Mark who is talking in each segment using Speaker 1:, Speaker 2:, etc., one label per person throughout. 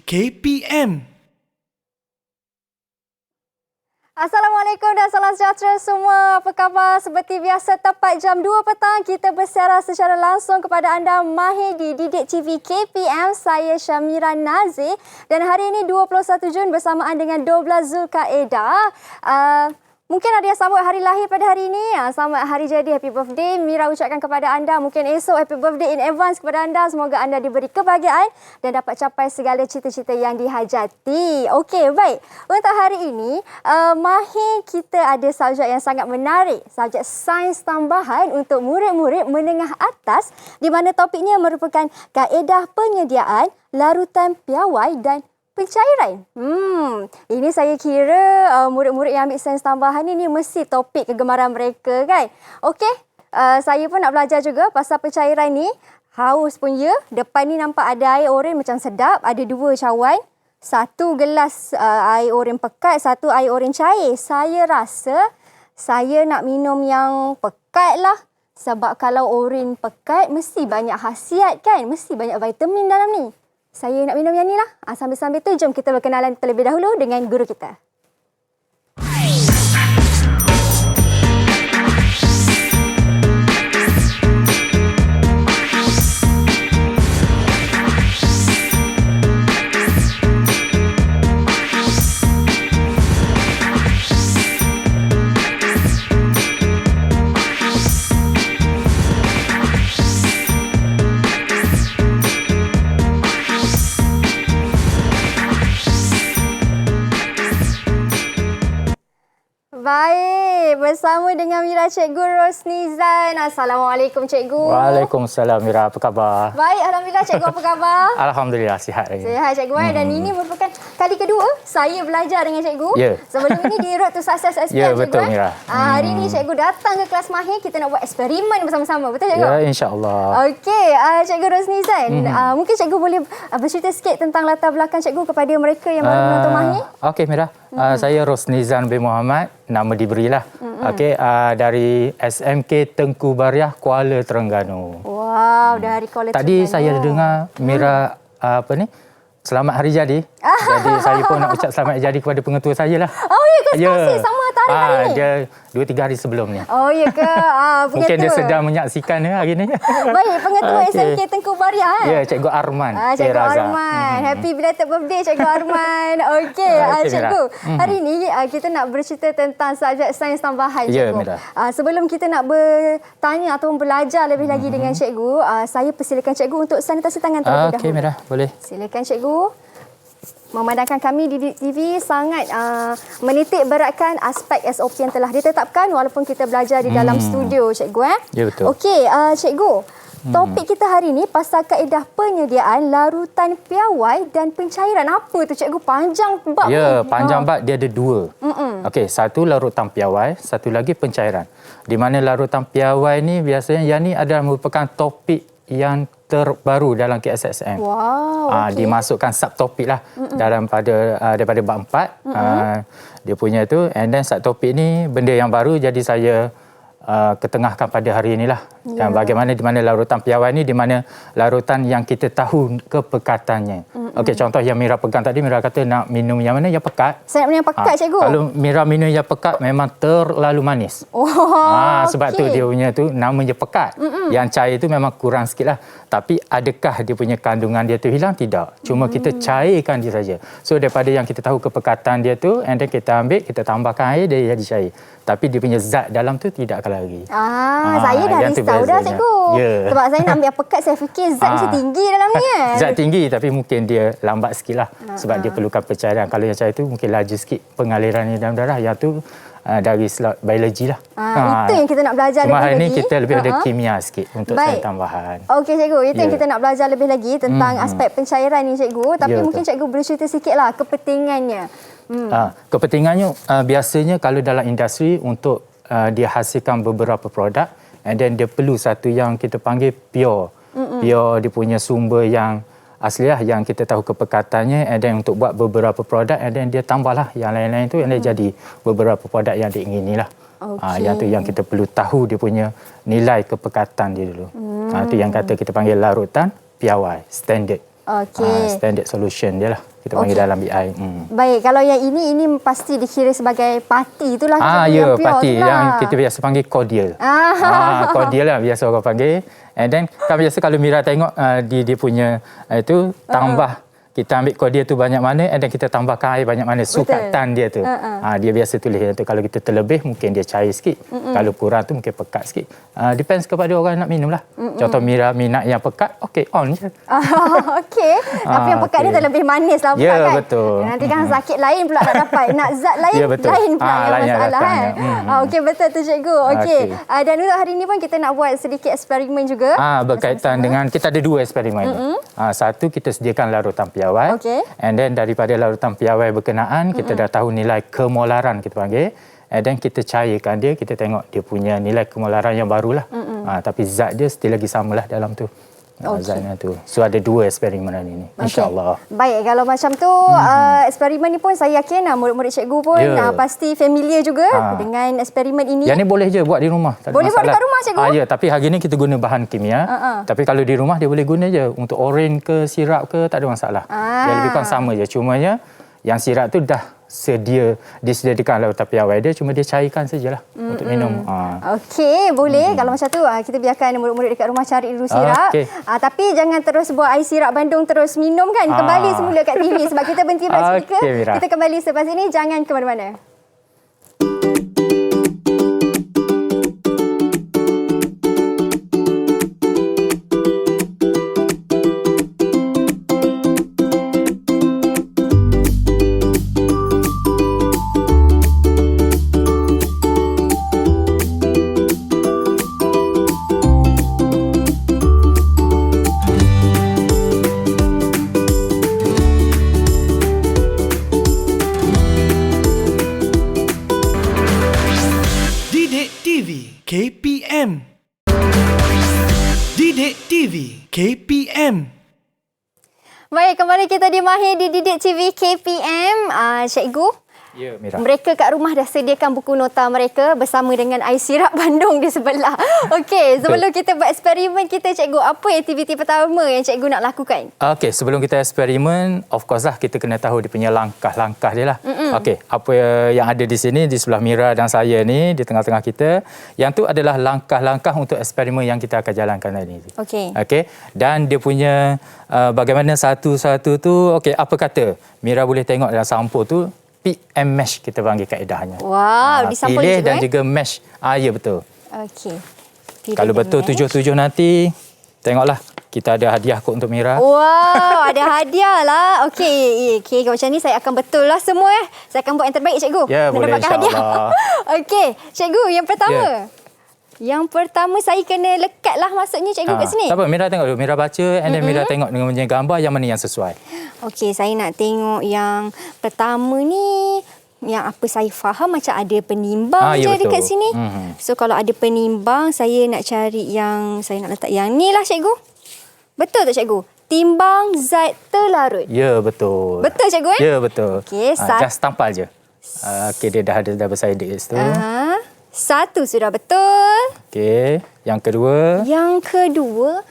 Speaker 1: KPM.
Speaker 2: Assalamualaikum dan salam sejahtera semua. Apa khabar? Seperti biasa, tepat jam 2 petang kita bersiaran secara langsung kepada anda Mahir di Didik TV KPM. Saya Syamira Nazir dan hari ini 21 Jun bersamaan dengan 12 Zulkaedah. Mungkin ada yang sambut hari lahir pada hari ini. Selamat hari jadi, happy birthday. Mira ucapkan kepada anda, mungkin esok happy birthday in advance kepada anda. Semoga anda diberi kebahagiaan dan dapat capai segala cita-cita yang dihajati. Okey, baik. Untuk hari ini, Mahir kita ada subjek yang sangat menarik. Subjek sains tambahan untuk murid-murid menengah atas di mana topiknya merupakan kaedah penyediaan larutan piawai dan pencairan. Ini saya kira murid-murid yang ambil sains tambahan ini mesti topik kegemaran mereka kan. Okey, saya pun nak belajar juga pasal pencairan ni. Haus pun ya. Depan ni nampak ada air oren macam sedap. Ada 2 cawan. 1 gelas air oren pekat, 1 air oren cair. Saya rasa saya nak minum yang pekat lah. Sebab kalau oren pekat mesti banyak khasiat kan. Mesti banyak vitamin dalam ni. Saya nak minum yang ni lah. Sambil-sambil tu, jom kita berkenalan terlebih dahulu dengan guru kita. Baik, bersama dengan Mira Cikgu Rosnizan. Assalamualaikum Cikgu.
Speaker 3: Waalaikumsalam Mira, apa khabar?
Speaker 2: Baik, Alhamdulillah Cikgu, apa khabar?
Speaker 3: Alhamdulillah, sihat hari ini.
Speaker 2: Sihat Cikgu. Dan ini merupakan kali kedua saya belajar dengan Cikgu.
Speaker 3: Ya.
Speaker 2: Sebelum ini di Road to Success SPM
Speaker 3: Ya,
Speaker 2: Cikgu.
Speaker 3: betul Mira.
Speaker 2: Hari ini Cikgu datang ke kelas Mahir, kita nak buat eksperimen bersama-sama. Betul Cikgu?
Speaker 3: Ya, insya-Allah.
Speaker 2: Okey, Cikgu Rosnizan, mungkin Cikgu boleh bercerita sikit tentang latar belakang Cikgu kepada mereka yang baru menonton Mahir?
Speaker 3: Okey Mira, saya Rosnizan bin Muhammad, nama diberilah. Okey, dari SMK Tengku Bariah, Kuala Terengganu.
Speaker 2: Wow, dari Kuala Terengganu.
Speaker 3: Tadi saya dengar Mira selamat hari jadi. Jadi saya pun nak ucap selamat hari jadi kepada pengetua saya lah.
Speaker 2: Oh ya ke? Pasti sama tarikh hari ni?
Speaker 3: Dia 2-3 hari sebelumnya.
Speaker 2: Oh ya ke?
Speaker 3: Mungkin dia sedang menyaksikan hari ni.
Speaker 2: Baik, pengetua SMK Tengku Bariah
Speaker 3: Ya, Cikgu Arman.
Speaker 2: Cikgu Arman. Happy belated birthday Cikgu Arman. Okey, Cikgu. Hari ni kita nak bercerita tentang subjek sains tambahan Cikgu.
Speaker 3: Ya, Mira.
Speaker 2: Sebelum kita nak bertanya atau belajar lebih lagi dengan Cikgu, saya persilakan Cikgu untuk sanitasi tangan terlebih dahulu.
Speaker 3: Okey Mira, boleh.
Speaker 2: Silakan Cikgu. Memandangkan kami di TV sangat menitik beratkan aspek SOP yang telah ditetapkan walaupun kita belajar di dalam studio, Cikgu.
Speaker 3: Ya, betul.
Speaker 2: Okey, Cikgu. Topik kita hari ini pasal kaedah penyediaan larutan piawai dan pencairan. Apa tu Cikgu? Panjang bab.
Speaker 3: Ya, panjang bab dia ada 2. Okey, satu larutan piawai, satu lagi pencairan. Di mana larutan piawai ni biasanya yang ni adalah merupakan topik yang terbaru dalam KSSM.
Speaker 2: Wow. Okay.
Speaker 3: Dimasukkan subtopik lah daripada bab 4. Dia punya tu, and then subtopik ni benda yang baru, jadi saya ketengahkan pada hari inilah. Dan bagaimana di mana larutan piawai ni, di mana larutan yang kita tahu kepekatannya. Okey, contoh yang Mira pegang tadi, Mira kata nak minum yang mana? Yang pekat.
Speaker 2: Saya nak minum yang pekat, Cikgu.
Speaker 3: Kalau Mira minum yang pekat memang terlalu manis. Sebab tu dia punya tu namanya pekat. Yang cair tu memang kurang sikit lah. Tapi adakah dia punya kandungan dia tu hilang? Tidak. Cuma kita cairkan dia saja. So daripada yang kita tahu kepekatan dia tu, and then kita ambil, kita tambahkan air, dia jadi cair. Tapi dia punya zat dalam tu tidak akan lagi.
Speaker 2: Saya dah risau dah Cikgu. Sebab saya nak ambil yang pekat, saya fikir zat mesti tinggi dalam ni kan.
Speaker 3: Zat tinggi tapi mungkin dia lambat sikit lah. Sebab dia perlukan pencairan. Kalau yang cair tu mungkin laju sikit pengalirannya dalam darah. Yang tu dari slot biologi lah.
Speaker 2: Itu yang kita nak belajar
Speaker 3: Cuma
Speaker 2: lebih lagi.
Speaker 3: Cuma hari ni kita lebih ada kimia sikit untuk sains tambahan.
Speaker 2: Okey Cikgu, itu yang kita nak belajar lebih lagi tentang aspek pencairan ni Cikgu. Tapi mungkin Cikgu boleh cerita sikitlah kepentingannya.
Speaker 3: Kepentingannya biasanya kalau dalam industri untuk dia hasilkan beberapa produk, and then dia perlu satu yang kita panggil pure. Pure dia punya sumber yang asli lah, yang kita tahu kepekatannya, and then untuk buat beberapa produk, and then dia tambahlah yang lain-lain tu, and then jadi beberapa produk yang diingini lah. Yang tu yang kita perlu tahu dia punya nilai kepekatan dia dulu. Itu yang kata kita panggil larutan piawai, standard. Standard solution dia lah. Kita panggil dalam BI.
Speaker 2: Baik, kalau yang ini pasti dikira sebagai parti itulah.
Speaker 3: Ya, parti yang kita biasa panggil cordial. Cordial lah biasa orang panggil. And then kan biasa kalau Mira tengok dia punya itu tambah. Kita ambil cordial tu banyak mana, and then kita tambahkan air banyak mana, sukatan dia tu. Dia biasa tulis tu. Kalau kita terlebih, mungkin dia cair sikit. Kalau kurang tu mungkin pekat sikit. Depends kepada orang nak minum lah. Contoh Mira minat yang pekat, okey, on je.
Speaker 2: Okey. Tapi yang pekat ni terlebih manis lah pekat kan?
Speaker 3: Betul.
Speaker 2: Nanti kan sakit lain pula nak dapat. Nak zat lain,
Speaker 3: betul.
Speaker 2: lain pula yang
Speaker 3: lain
Speaker 2: masalah kan? Okey, betul tu cikgu. Okey. Dan untuk hari ni pun kita nak buat sedikit eksperimen juga.
Speaker 3: Berkaitan dengan, kita ada 2 eksperimen ni. Satu, kita sediakan larutan piawai.
Speaker 2: Okay.
Speaker 3: And then daripada larutan piawai berkenaan, kita dah tahu nilai kemolaran kita panggil. And then kita cairkan dia, kita tengok dia punya nilai kemolaran yang barulah. Tapi zat dia still lagi samalah dalam tu. Zatnya tu. So ada 2 eksperimen hari ni. InsyaAllah.
Speaker 2: Baik, kalau macam tu eksperimen ni pun saya yakin murid-murid cikgu pun pasti familiar juga dengan eksperimen ini.
Speaker 3: Yang ni boleh je buat di rumah.
Speaker 2: Boleh buat dekat rumah cikgu?
Speaker 3: Ya, tapi hari ni kita guna bahan kimia. Tapi kalau di rumah dia boleh guna je. Untuk oren ke sirap ke tak ada masalah. Dia lebih kurang sama je. Cumanya yang sirap tu dah disediakan larutan piawai dia, cuma dia cairkan sajalah untuk minum.
Speaker 2: Okey, boleh. Kalau macam tu kita biarkan murid-murid dekat rumah cari dulu sirap. Tapi jangan terus buat air sirap Bandung terus minum kan. Kembali semula kat TV sebab kita berhenti berat sedikit. Kita kembali selepas ini, jangan ke mana-mana.
Speaker 1: KPM. Didik TV KPM.
Speaker 2: Baik, kembali kita di Mahir di Didik TV KPM. Cikgu,
Speaker 3: Ya, Mira.
Speaker 2: Mereka kat rumah dah sediakan buku nota mereka bersama dengan air sirap Bandung di sebelah. Okey, sebelum kita buat eksperimen kita, cikgu, apa aktiviti pertama yang cikgu nak lakukan?
Speaker 3: Okey, sebelum kita eksperimen, of course lah kita kena tahu dia punya langkah-langkah dia lah. Okey, apa yang ada di sini, di sebelah Mira dan saya ni, di tengah-tengah kita, yang tu adalah langkah-langkah untuk eksperimen yang kita akan jalankan hari ini.
Speaker 2: Okey.
Speaker 3: Okey, dan dia punya bagaimana satu-satu tu, okey, apa kata? Mira boleh tengok dalam sampul tu, pick and match kita panggil kaedahnya.
Speaker 2: Wow, disampul
Speaker 3: pilih
Speaker 2: juga,
Speaker 3: dan juga match. Ya, betul.
Speaker 2: Okey.
Speaker 3: Kalau betul 7-7 nanti, tengoklah. Kita ada hadiah kot untuk Mira.
Speaker 2: Wow, ada hadiah lah. Okey, kalau macam ni saya akan betul lah semua. Saya akan buat yang terbaik, cikgu.
Speaker 3: Ya, boleh, insyaAllah.
Speaker 2: Okey, cikgu, yang pertama. Yang pertama saya kena lekat lah maksudnya cikgu kat sini.
Speaker 3: Tak apa, Mira tengok dulu. Mira baca and then Mira tengok dengan punya gambar yang mana yang sesuai.
Speaker 2: Okey, saya nak tengok yang pertama ni. Yang apa saya faham macam ada penimbang je dekat sini. So kalau ada penimbang, saya nak cari yang, saya nak letak yang ni lah, cikgu. Betul tak, cikgu? Timbang zat terlarut.
Speaker 3: Ya, betul.
Speaker 2: Betul, cikgu?
Speaker 3: Ya, betul.
Speaker 2: Okey,
Speaker 3: just tampal je. Okey, dia dah bersaing dekat situ.
Speaker 2: Satu sudah betul.
Speaker 3: Okey, yang kedua.
Speaker 2: Yang kedua,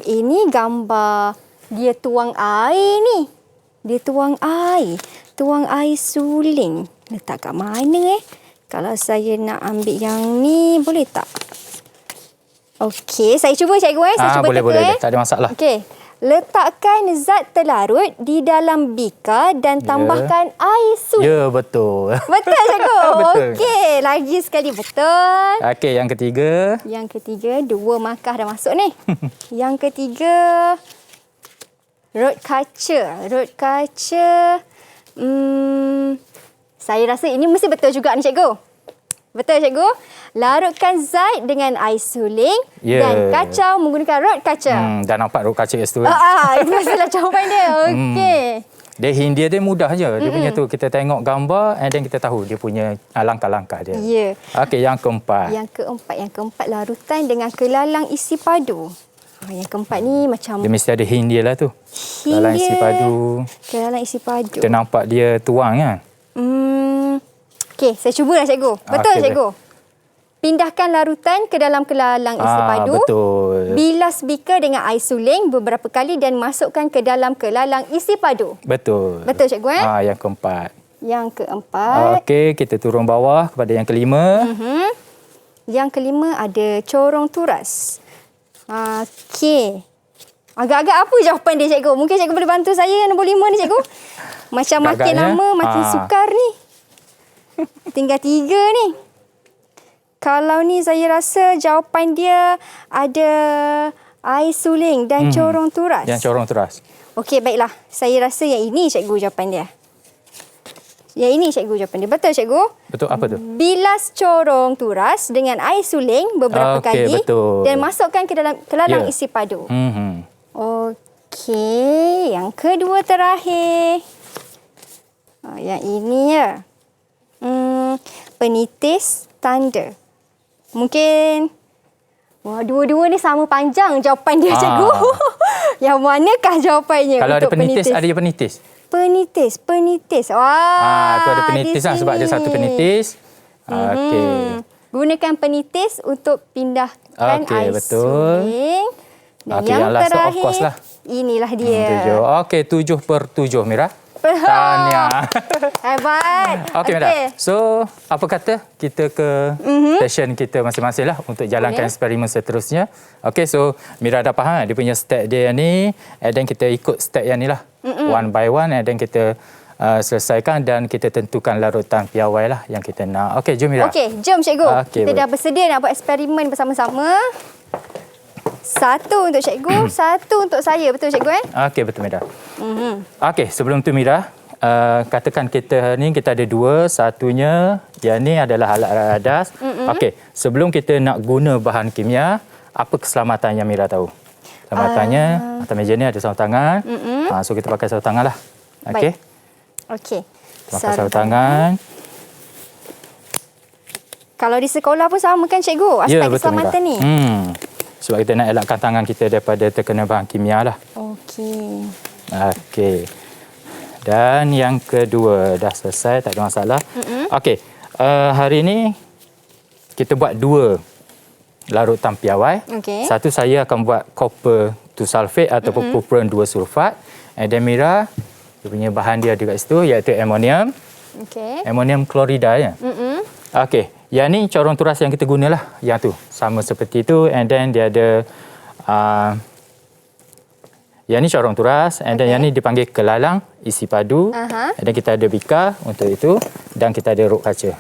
Speaker 2: ini gambar dia tuang air ni. Dia tuang air. Tuang air suling. Letak kat mana Kalau saya nak ambil yang ni, boleh tak? Okey, saya cuba, cikgu. Saya cuba
Speaker 3: boleh,
Speaker 2: teka.
Speaker 3: boleh. Tak ada masalah.
Speaker 2: Okey. Letakkan zat terlarut di dalam bikar dan tambahkan air suling.
Speaker 3: Ya, betul.
Speaker 2: Betul, cikgu?
Speaker 3: Betul.
Speaker 2: Okey, lagi sekali betul.
Speaker 3: Okey, yang ketiga.
Speaker 2: Yang ketiga, 2 markah dah masuk ni. Yang ketiga, rod kaca. Rod kaca. Saya rasa ini mesti betul juga ni, cikgu. Betul, cikgu? Larutkan zat dengan air suling dan kacau menggunakan rod kaca.
Speaker 3: Dah nampak rod kaca kat situ.
Speaker 2: Itu masalah jawapan dia. Okey.
Speaker 3: Dia Hindia dia mudah je. Dia punya tu kita tengok gambar and then kita tahu dia punya langkah-langkah dia.
Speaker 2: Ya.
Speaker 3: Okey, yang keempat.
Speaker 2: Yang keempat larutan dengan kelalang isi padu. Yang keempat ni macam
Speaker 3: dia mesti ada hint dia lah tu. Kelalang isi padu.
Speaker 2: Kelalang isi padu.
Speaker 3: Kita nampak dia tuang kan.
Speaker 2: Okey, saya cubalah, cikgu. Betul, cikgu? Pindahkan larutan ke dalam kelalang isi padu.
Speaker 3: Betul.
Speaker 2: Bilas beaker dengan air suling beberapa kali dan masukkan ke dalam kelalang isi padu.
Speaker 3: Betul.
Speaker 2: Betul, cikgu?
Speaker 3: Yang keempat.
Speaker 2: Yang keempat.
Speaker 3: Okey, kita turun bawah kepada yang kelima.
Speaker 2: Yang kelima ada corong turas. Okey. Agak-agak apa jawapan dia, cikgu? Mungkin cikgu boleh bantu saya yang nombor 5 ni, cikgu. Macam makin
Speaker 3: Agak-agaknya,
Speaker 2: lama makin sukar ni. Tinggal 3 ni. Kalau ni saya rasa jawapan dia ada air suling dan corong turas.
Speaker 3: Yang corong turas.
Speaker 2: Okey, baiklah. Saya rasa yang ini cikgu jawapan dia. Yang ini cikgu jawapan dia. Betul, cikgu?
Speaker 3: Betul, apa tu?
Speaker 2: Bilas corong turas dengan air suling beberapa kali.
Speaker 3: Betul.
Speaker 2: Dan masukkan ke dalam kelalang isi padu. Okey, yang kedua terakhir. Yang ini ya. Penitis tanda. Mungkin dua-dua ni sama panjang jawapan dia, cikgu. Yang manakah jawapannya
Speaker 3: Kalau
Speaker 2: untuk
Speaker 3: ada penitis, ada je penitis.
Speaker 2: Penitis. Wah.
Speaker 3: Tu ada penitis lah sebab ada satu penitis. Okey.
Speaker 2: Gunakan penitis untuk pindahkan air
Speaker 3: betul.
Speaker 2: suling. Dan
Speaker 3: Okey, yang last tu, of course lah.
Speaker 2: Inilah dia.
Speaker 3: 7. Okey, 7/7, Mira. Tahniah.
Speaker 2: Hebat.
Speaker 3: Okey, Mira. So, apa kata kita ke session kita masing-masing lah untuk jalankan eksperimen seterusnya. Okey, so Mira dah faham dia punya step dia yang ni. And then kita ikut step yang ni lah. One by one. And then kita selesaikan dan kita tentukan larutan piawai lah yang kita nak. Okey, jom Mira.
Speaker 2: Okey, jom cikgu.
Speaker 3: Okey,
Speaker 2: Kita dah bersedia nak buat eksperimen bersama-sama. 1 untuk cikgu, 1 untuk saya. Betul, cikgu?
Speaker 3: Okey, betul, Mira. Okey, sebelum tu Mira, katakan kita ni kita ada 2. Satunya, yang ni adalah alat radas. Okey, sebelum kita nak guna bahan kimia, apa keselamatan yang Mira tahu? Keselamatannya, atas meja ni ada sarung tangan. So, kita pakai sarung tangan lah. Okey?
Speaker 2: Okey.
Speaker 3: Pakai sarung tangan.
Speaker 2: Kalau di sekolah pun sama kan, cikgu? Aspek keselamatan ni.
Speaker 3: Sebab kita nak elakkan tangan kita daripada terkena bahan kimia lah.
Speaker 2: Okey.
Speaker 3: Okey. Dan yang kedua, dah selesai, tak ada masalah. Okey, hari ni kita buat 2 larutan piawai.
Speaker 2: Okey.
Speaker 3: Satu saya akan buat copper 2 sulfate ataupun cupron 2 sulfat. And then Mira, dia punya bahan dia dekat situ iaitu amonium.
Speaker 2: Okey.
Speaker 3: Amonium klorida ya. Okey, yang ni corong turas yang kita gunalah. Yang tu sama seperti itu. And then dia ada yang ni corong turas. And then yang ni dipanggil kelalang isi padu. And then kita ada bika untuk itu. Dan kita ada rok kaca.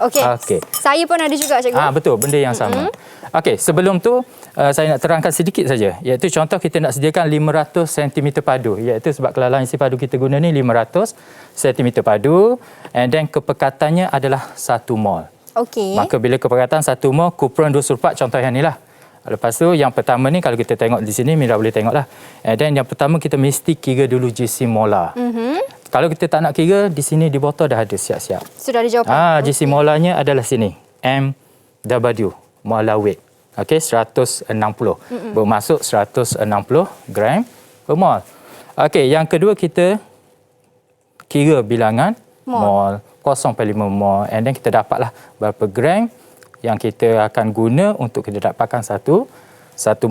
Speaker 2: Okey. Saya pun ada juga, cikgu.
Speaker 3: Betul, benda yang sama. Okey, sebelum tu saya nak terangkan sedikit saja. Iaitu contoh kita nak sediakan 500 cm padu. Iaitu sebab kelalang isi padu kita guna ni 500 cm padu. And then kepekatannya adalah 1 mol.
Speaker 2: Okey.
Speaker 3: Maka bila kepekatan 1 mol, cupron 2 sulfat contoh yang ni lah. Lepas tu yang pertama ni kalau kita tengok di sini, Mira boleh tengok lah. And then yang pertama kita mesti kira dulu GC molar. Kalau kita tak nak kira, di sini di botol dah ada siap-siap.
Speaker 2: Sudah ada jawapan.
Speaker 3: GC molarnya adalah sini. MW, molar weight. Okey, 160. Bermaksud 160 gram per mol. Okey, yang kedua kita kira bilangan mol. 0.5 mol. And then kita dapatlah berapa gram yang kita akan guna untuk kita dapatkan satu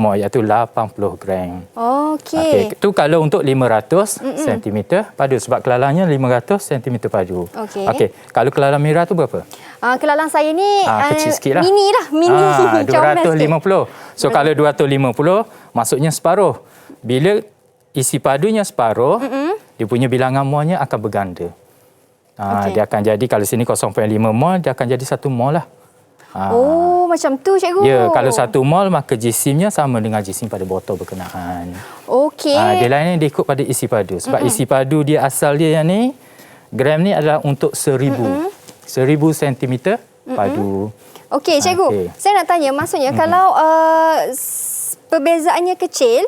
Speaker 3: mol, iaitu 80 gram.
Speaker 2: Okey.
Speaker 3: Itu kalau untuk 500 cm padu. Sebab kelalangnya 500 cm padu.
Speaker 2: Okey.
Speaker 3: Kalau kelalang Mira tu berapa?
Speaker 2: Kelalang saya ni
Speaker 3: kecil sikit lah.
Speaker 2: Mini lah. Mini.
Speaker 3: 250. So kalau 250, maksudnya separuh. Bila isi padunya separuh, dia punya bilangan molnya akan berganda. Dia akan jadi, kalau sini 0.5 mol, dia akan jadi 1 mol lah.
Speaker 2: Macam tu, cikgu.
Speaker 3: Ya, kalau 1 mol, maka jisimnya sama dengan jisim pada botol berkenaan.
Speaker 2: Okey.
Speaker 3: Dia lainnya dia ikut pada isi padu. Sebab isi padu dia asal dia yang ni, gram ni adalah untuk 1000 cm padu.
Speaker 2: Okey, cikgu. Saya nak tanya, maksudnya kalau perbezaannya kecil,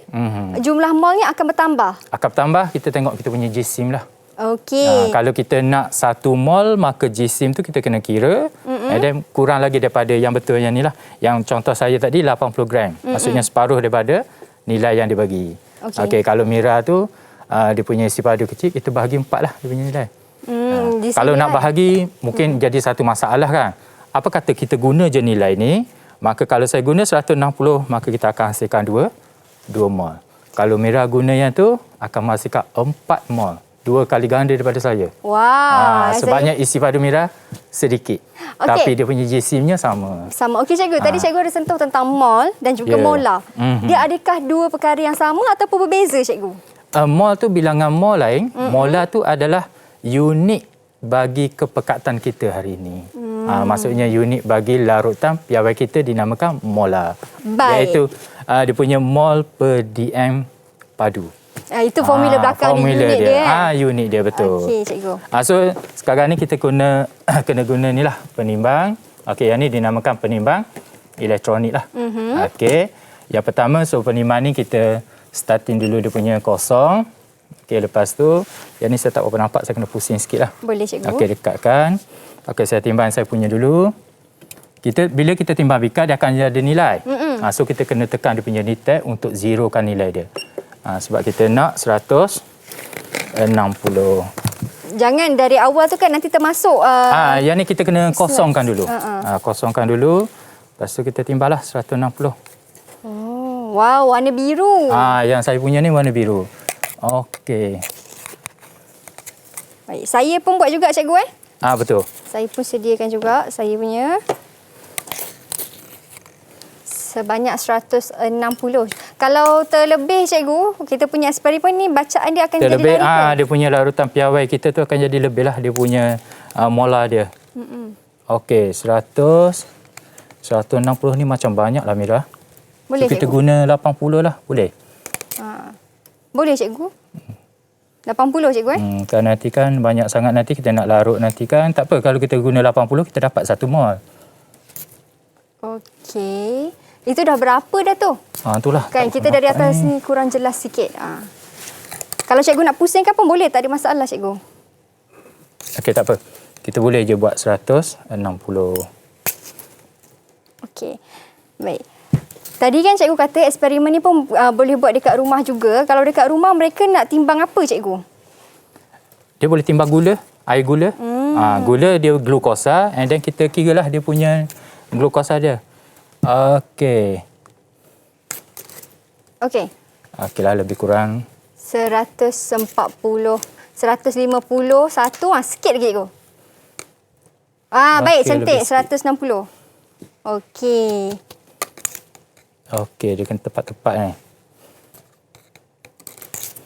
Speaker 2: jumlah molnya akan bertambah?
Speaker 3: Akan bertambah, kita tengok kita punya jisim lah.
Speaker 2: Okey.
Speaker 3: Kalau kita nak 1 mol, maka jisim tu kita kena kira. And then kurang lagi daripada yang betul yang ni lah. Yang contoh saya tadi 80 gram. Maksudnya separuh daripada nilai yang dibagi. Okey, kalau Mira tu dia punya isi padu kecil, kita bahagi 4 lah dia punya nilai. Kalau nak bahagi, mungkin jadi satu masalah kan. apa kata kita guna je nilai ni, maka kalau saya guna 160, maka kita akan hasilkan 2 mol. Kalau Mira guna yang tu, akan menghasilkan 4 mol. 2 kali ganda daripada saya.
Speaker 2: Wah.
Speaker 3: Sebabnya isi padu Mira sedikit. Tapi dia punya JC-nya sama.
Speaker 2: Sama. Okey cikgu, tadi cikgu ada sentuh tentang mol dan juga molar. Dia adakah dua perkara yang sama ataupun berbeza cikgu?
Speaker 3: Mol tu bilangan mol lain. Molar tu adalah unit bagi kepekatan kita hari ini. Maksudnya unit bagi larutan piawai kita dinamakan molar.
Speaker 2: Baik.
Speaker 3: Iaitu dia punya mol per dm padu.
Speaker 2: Itu formula belakang ni, unit dia.
Speaker 3: Unit dia, betul.
Speaker 2: Okey cikgu.
Speaker 3: So sekarang ni kita kena guna ni lah, penimbang. Okey, yang ni dinamakan penimbang elektronik lah. Okey, yang pertama, so penimbang ni kita starting dulu dia punya kosong. Okey, lepas tu yang ni saya tak berapa nampak, saya kena pusing sikit lah.
Speaker 2: Boleh cikgu.
Speaker 3: Okey, dekatkan. Okey, saya timbang saya punya dulu. Bila kita timbang bika, dia akan ada nilai. So kita kena tekan dia punya tab untuk zerokan nilai dia. Sebab kita nak 160.
Speaker 2: Jangan dari awal tu kan nanti termasuk.
Speaker 3: Yang ni kita kena kosongkan dulu. Kosongkan dulu. Lepas tu kita timbanglah 160.
Speaker 2: Oh, wow, warna biru.
Speaker 3: Yang saya punya ni warna biru. Okey.
Speaker 2: Baik, saya pun buat juga cikgu
Speaker 3: Betul.
Speaker 2: Saya pun sediakan juga saya punya. Sebanyak 160. Kalau terlebih cikgu, kita punya eksperimen ni bacaan dia akan
Speaker 3: terlebih,
Speaker 2: jadi lain.
Speaker 3: dia punya larutan piawai kita tu akan jadi lebih lah dia punya molar dia. Okey, 160 ni macam banyak lah Mira.
Speaker 2: Boleh
Speaker 3: so, kita
Speaker 2: cikgu?
Speaker 3: guna 80 lah, boleh?
Speaker 2: Boleh cikgu? 80 cikgu
Speaker 3: Kalau nanti kan banyak sangat nanti kita nak larut nanti kan. Tak apa, kalau kita guna 80 kita dapat 1 mol.
Speaker 2: Okey. Itu dah berapa dah tu?
Speaker 3: Itulah.
Speaker 2: Kan kita dari atas ni kurang jelas sikit. Kalau cikgu nak pusingkan pun boleh, tak ada masalah cikgu.
Speaker 3: Okey, tak apa. Kita boleh je buat 160.
Speaker 2: Okey. Baik. Tadi kan cikgu kata eksperimen ni pun boleh buat dekat rumah juga. Kalau dekat rumah mereka nak timbang apa cikgu?
Speaker 3: Dia boleh timbang gula, air gula. Gula dia glukosa, and then kita kira lah dia punya glukosa dia. Okey. Okeylah, lebih kurang
Speaker 2: 140, 151, sikit lagi cikgu. Baik, cantik, 160. Okey.
Speaker 3: Okey, dia kena tepat-tepat ni.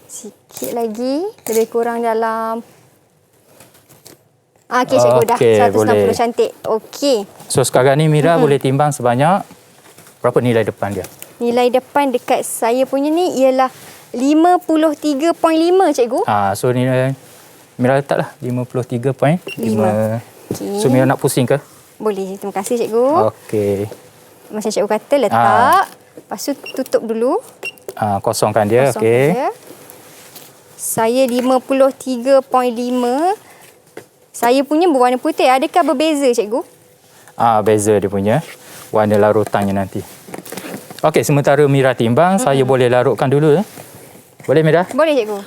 Speaker 2: Sikit lagi, lebih kurang dalam. Okey cikgu, dah 160 boleh. Cantik. Okey.
Speaker 3: So sekarang ni Mira boleh timbang sebanyak berapa nilai depan dia?
Speaker 2: Nilai depan dekat saya punya ni ialah 53.5 cikgu.
Speaker 3: So nilai Mira letaklah 53.5.
Speaker 2: Okay.
Speaker 3: So Mira nak pusing ke?
Speaker 2: Boleh, terima kasih cikgu.
Speaker 3: Okey.
Speaker 2: Macam cikgu kata, letak. Lepas tu tutup dulu.
Speaker 3: Kosongkan dia. Okey.
Speaker 2: Saya 53.5. Saya punya berwarna putih. Adakah berbeza cikgu?
Speaker 3: Beza dia punya warna larutannya nanti. Okey, sementara Mira timbang, saya boleh larutkan dulu. Boleh Mira?
Speaker 2: Boleh cikgu.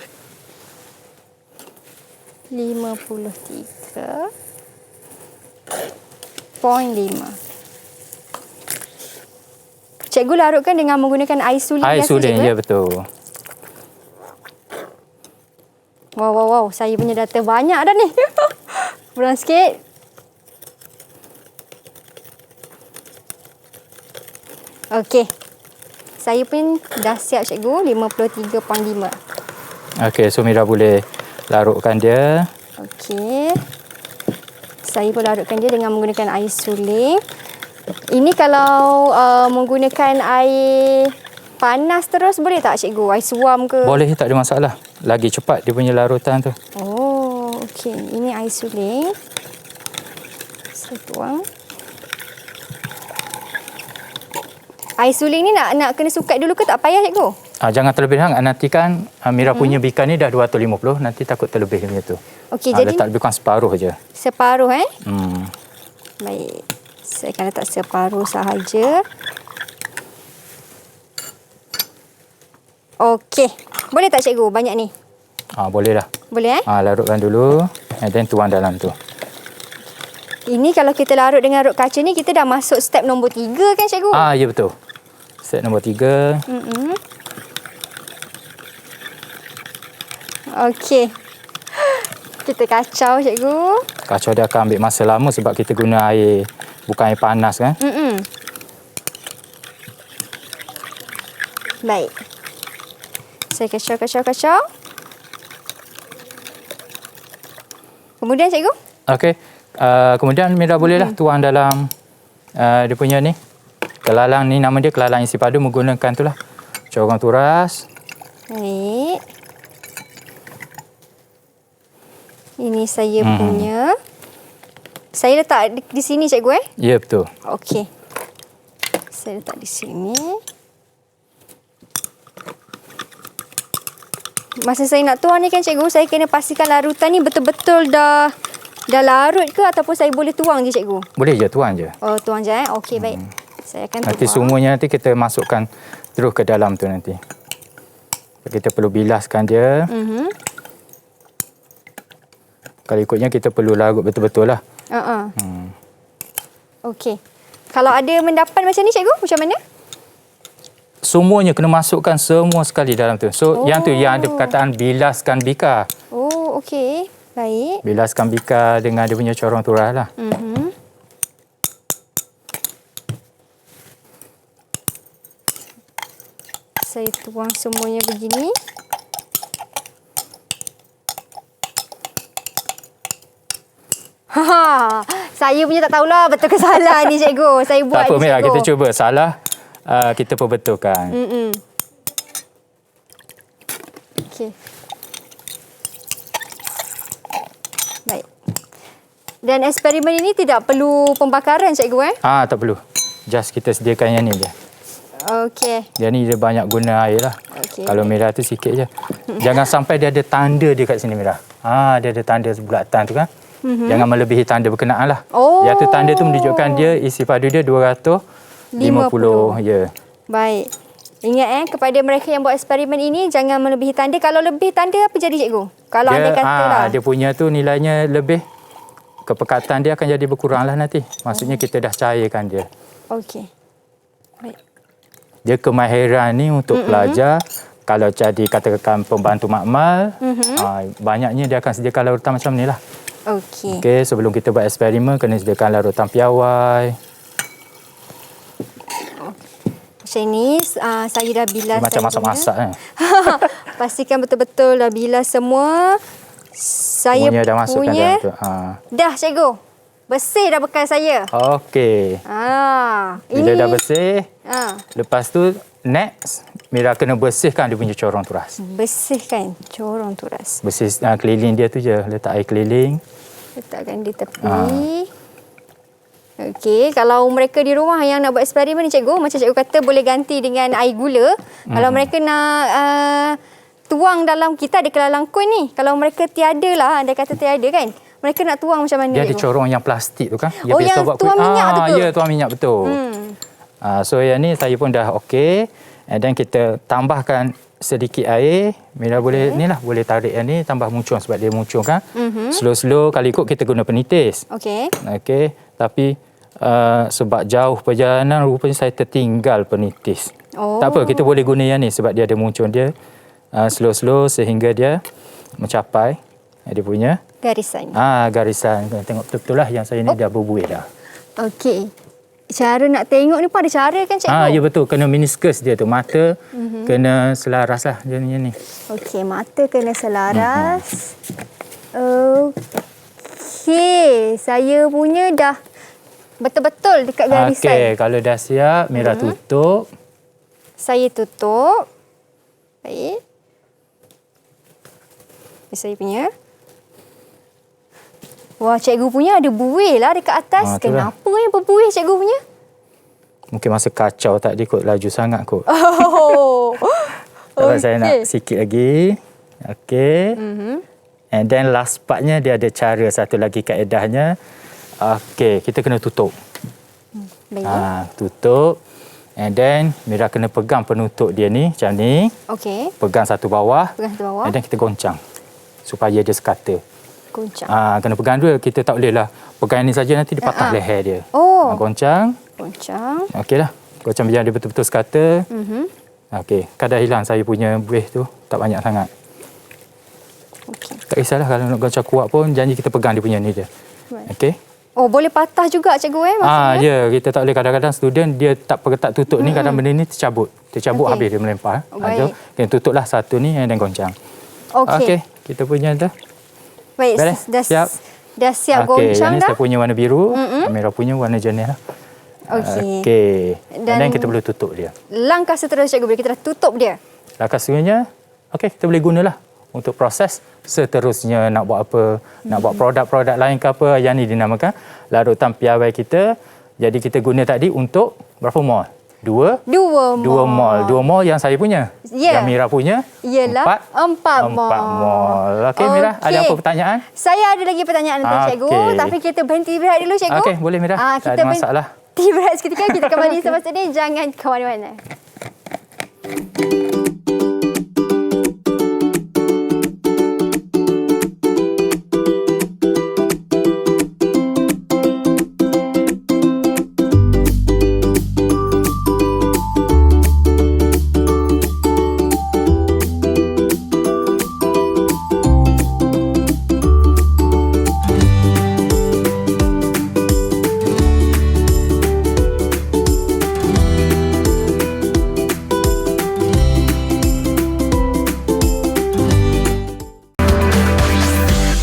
Speaker 2: 53.5. Cikgu larutkan dengan menggunakan air suling biasa,
Speaker 3: air suling,
Speaker 2: cikgu?
Speaker 3: ya betul.
Speaker 2: Wow. Saya punya data banyak dah ni. Kurang sikit. Okey. Saya pun dah siap cikgu, 53.5.
Speaker 3: Okey, so Mira boleh larutkan dia.
Speaker 2: Okey. Saya pun larutkan dia dengan menggunakan air suling. Ini kalau menggunakan air panas terus boleh tak cikgu? Air suam ke?
Speaker 3: Boleh, tak ada masalah. Lagi cepat dia punya larutan tu.
Speaker 2: Okey. Ini air suling. Saya tuang. Air suling ni nak kena sukat dulu ke tak payah cikgu?
Speaker 3: Jangan terlebih hangat. Nanti kan Mira punya bika ni dah 250. Nanti takut terlebih macam tu.
Speaker 2: Okey, jadi
Speaker 3: letak lebih kurang separuh je.
Speaker 2: Separuh Baik. Saya akan letak separuh sahaja. Okey. Boleh tak cikgu banyak ni?
Speaker 3: Boleh lah.
Speaker 2: Boleh
Speaker 3: Larutkan dulu and then tuang dalam tu.
Speaker 2: Ini kalau kita larut dengan rot kaca ni, kita dah masuk step nombor 3 kan cikgu?
Speaker 3: Ya betul. Step nombor 3.
Speaker 2: Okey. Kita kacau cikgu.
Speaker 3: Kacau dia akan ambil masa lama sebab kita guna air, bukan air panas kan.
Speaker 2: Baik. Saya kacau. Kemudian cikgu?
Speaker 3: Okey. Kemudian Mira bolehlah tuang dalam dia punya ni. Kelalang ni nama dia kelalang isi padu, menggunakan itulah corong turas.
Speaker 2: Baik. Ini saya punya. Saya letak di sini cikgu
Speaker 3: Ya betul.
Speaker 2: Okey. Saya letak di sini. Masa saya nak tuang ni kan cikgu, saya kena pastikan larutan ni betul-betul dah larut ke ataupun saya boleh tuang je cikgu?
Speaker 3: Boleh je tuang je.
Speaker 2: Oh, tuang je Okey, baik. Saya akan tuang.
Speaker 3: Nanti semuanya nanti kita masukkan terus ke dalam tu nanti. Kita perlu bilaskan dia. Kalau ikutnya kita perlu larut betul-betul lah.
Speaker 2: Okey. Kalau ada mendapan macam ni cikgu, macam mana?
Speaker 3: Semuanya kena masukkan semua sekali dalam tu. So yang tu yang ada perkataan bilaskan bika.
Speaker 2: Oh, okey. Baik.
Speaker 3: Bilaskan bika dengan dia punya corong turas lah.
Speaker 2: Saya tuang semuanya begini. Saya punya tak tahulah betul ke salah ni cikgu. Saya buat
Speaker 3: tak apa,
Speaker 2: ni
Speaker 3: Mira,
Speaker 2: cikgu.
Speaker 3: kita cuba. Salah, kita perbetulkan.
Speaker 2: Okey. Baik. Dan eksperimen ini tidak perlu pembakaran cikgu
Speaker 3: Tak perlu. Just kita sediakan yang ni je.
Speaker 2: Okey.
Speaker 3: Dia ni dia banyak guna air lah.
Speaker 2: Okey.
Speaker 3: Kalau Mira tu sikit je. Jangan sampai dia ada tanda dia kat sini, Mira. Dia ada tanda bulatan tu kan. Jangan melebihi tanda berkenaan lah. Yang tu tanda tu menunjukkan dia isi padu dia 250. Ya.
Speaker 2: Baik. Ingat kepada mereka yang buat eksperimen ini, jangan melebihi tanda. Kalau lebih tanda, apa jadi cikgu? Kalau anda kata lah.
Speaker 3: Dia punya tu nilainya lebih. Kepekatan dia akan jadi berkurang lah nanti. Maksudnya kita dah cairkan dia.
Speaker 2: Okey. Baik.
Speaker 3: Dia kemahiran ni untuk pelajar. Kalau jadi katakan pembantu makmal, banyaknya dia akan sediakan larutan macam ni lah.
Speaker 2: Okey.
Speaker 3: Okey, sebelum kita buat eksperimen, kena sediakan larutan piawai.
Speaker 2: Macam ni, saya dah bilas.
Speaker 3: Macam masak-masak kan.
Speaker 2: Pastikan betul-betul dah bilas semua. Saya
Speaker 3: semuanya dah masukkan
Speaker 2: punya,
Speaker 3: dalam tu.
Speaker 2: Dah cikgu. Bersih dah bekal saya.
Speaker 3: Okey. Bila dah bersih, lepas tu next, Mira kena bersihkan dia punya corong turas.
Speaker 2: Bersihkan corong turas.
Speaker 3: Bersih keliling dia tu je. Letak air keliling.
Speaker 2: Letakkan di tepi. Okey, kalau mereka di rumah yang nak buat eksperimen ni cikgu, macam cikgu kata boleh ganti dengan air gula. Kalau mereka nak tuang dalam, kita ada kelalang koin ni. Kalau mereka tiada lah, anda kata tiada kan. Mereka nak tuang macam mana?
Speaker 3: Dia ada corong yang plastik tu kan.
Speaker 2: Yang
Speaker 3: buat
Speaker 2: tuang minyak tu ke?
Speaker 3: Ya, tuang minyak betul. So yang ni saya pun dah okey. Dan kita tambahkan sedikit air. Mira boleh ni lah, boleh tarik yang ni, tambah muncung sebab dia muncung kan. Slow-slow, kalau ikut kita guna penitis.
Speaker 2: Okey.
Speaker 3: Okey, tapi sebab jauh perjalanan rupanya saya tertinggal penitis. Tak apa, kita boleh guna yang ni sebab dia ada muncung dia. Slow-slow sehingga dia mencapai dia punya
Speaker 2: garisan.
Speaker 3: Garisan. Tengok betul-betul lah yang saya ni dah berbuih dah.
Speaker 2: Okey. Cara nak tengok ni pun ada cara kan cikgu?
Speaker 3: Ya betul, kena meniskus dia tu. Mata kena selaras lah dia ni.
Speaker 2: Okey, mata kena selaras. Okey, saya punya dah betul-betul dekat garisan.
Speaker 3: Okey, kalau dah siap, Mira tutup.
Speaker 2: Saya tutup. Baik. Ini saya punya. Wah, cikgu punya ada buih lah dekat atas. Kenapa yang berbuih cikgu punya?
Speaker 3: Mungkin masa kacau tadi kot, laju sangat kot.
Speaker 2: Okay.
Speaker 3: Saya nak sikit lagi. Okey. And then last partnya dia ada cara satu lagi kaedahnya. Okey, kita kena tutup.
Speaker 2: Baik.
Speaker 3: Tutup. And then Mira kena pegang penutup dia ni macam ni.
Speaker 2: Okey.
Speaker 3: Pegang satu bawah.
Speaker 2: Pegang satu bawah.
Speaker 3: And then kita goncang supaya dia sekata.
Speaker 2: Goncang.
Speaker 3: Kena pegang dulu. Kita tak boleh lah pegang ni saja, nanti dia patah leher dia.
Speaker 2: Oh.
Speaker 3: Goncang.
Speaker 2: Goncang.
Speaker 3: Okey lah. Goncang biar dia betul-betul sekata. Okey. Kadar hilang saya punya buih tu. Tak banyak sangat.
Speaker 2: Okey.
Speaker 3: Tak kisahlah kalau nak goncang kuat pun, janji kita pegang dia punya ni je. Okey.
Speaker 2: Oh, boleh patah juga cikgu maksudnya?
Speaker 3: Ya, kita tak boleh, kadang-kadang student dia tak tutup ni, kadang benda ni tercabut. Tercabut habis dia melempar.
Speaker 2: Baik.
Speaker 3: Kena tutuplah satu ni dan goncang.
Speaker 2: Okey.
Speaker 3: Kita punya dah.
Speaker 2: Baik,
Speaker 3: Beres? Siap.
Speaker 2: Dah siap
Speaker 3: Okey,
Speaker 2: goncang
Speaker 3: yang ni
Speaker 2: dah.
Speaker 3: saya punya warna biru, merah punya warna jenis lah.
Speaker 2: Okey.
Speaker 3: Okey.
Speaker 2: Dan
Speaker 3: Dan kita boleh tutup dia.
Speaker 2: Langkah seterusnya cikgu, bila kita dah tutup dia.
Speaker 3: Langkah seterusnya, okey, kita boleh gunalah untuk proses seterusnya nak buat apa, nak buat produk-produk lain ke apa, yang ni dinamakan larutan piawai kita. Jadi kita guna tadi untuk berapa mol? Dua mol yang saya punya.
Speaker 2: Ya.
Speaker 3: Yang Mira punya?
Speaker 2: Ialah 4 mol.
Speaker 3: 4 mol. Okey, Mira, ada apa pertanyaan?
Speaker 2: Saya ada lagi pertanyaan untuk cikgu,
Speaker 3: Okey.
Speaker 2: tapi kita berhenti berehat dulu cikgu.
Speaker 3: Okey, boleh Mira. Tak ada masalah.
Speaker 2: Berhenti berehat seketika, kita kembali selepas ini. Jangan ke mana-mana.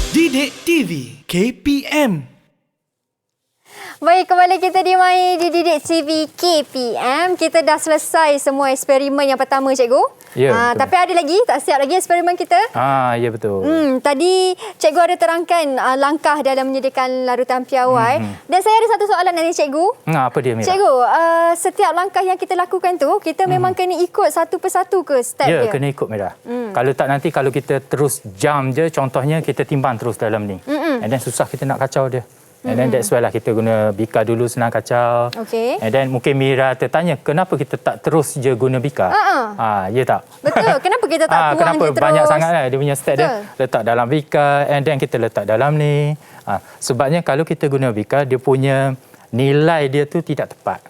Speaker 1: Didik TV KPM.
Speaker 2: Baik, kembali kita di Mai di Didik TV KPM. Kita dah selesai semua eksperimen yang pertama, cikgu.
Speaker 3: Ya, betul.
Speaker 2: Tapi ada lagi, tak siap lagi eksperimen kita.
Speaker 3: Ya betul.
Speaker 2: Tadi cikgu ada terangkan langkah dalam menyediakan larutan piawai. Dan saya ada satu soalan dari cikgu.
Speaker 3: Apa dia, Mira?
Speaker 2: Cikgu, setiap langkah yang kita lakukan tu, kita memang kena ikut satu persatu ke step
Speaker 3: Ya,
Speaker 2: dia?
Speaker 3: kena ikut, Mira. Kalau tak, nanti kalau kita terus jam je, contohnya kita timbang terus dalam ni. And then susah kita nak kacau dia. And then that's why lah kita guna bika dulu, senang kacau.
Speaker 2: Okey.
Speaker 3: And then mungkin Mira tertanya, kenapa kita tak terus je guna bika? Ya tak?
Speaker 2: Betul. Kenapa kita tak tuang
Speaker 3: kenapa
Speaker 2: je terus?
Speaker 3: banyak sangat lah dia punya step dia. Letak dalam bika and then kita letak dalam ni. Sebabnya kalau kita guna bika, dia punya nilai dia tu tidak tepat.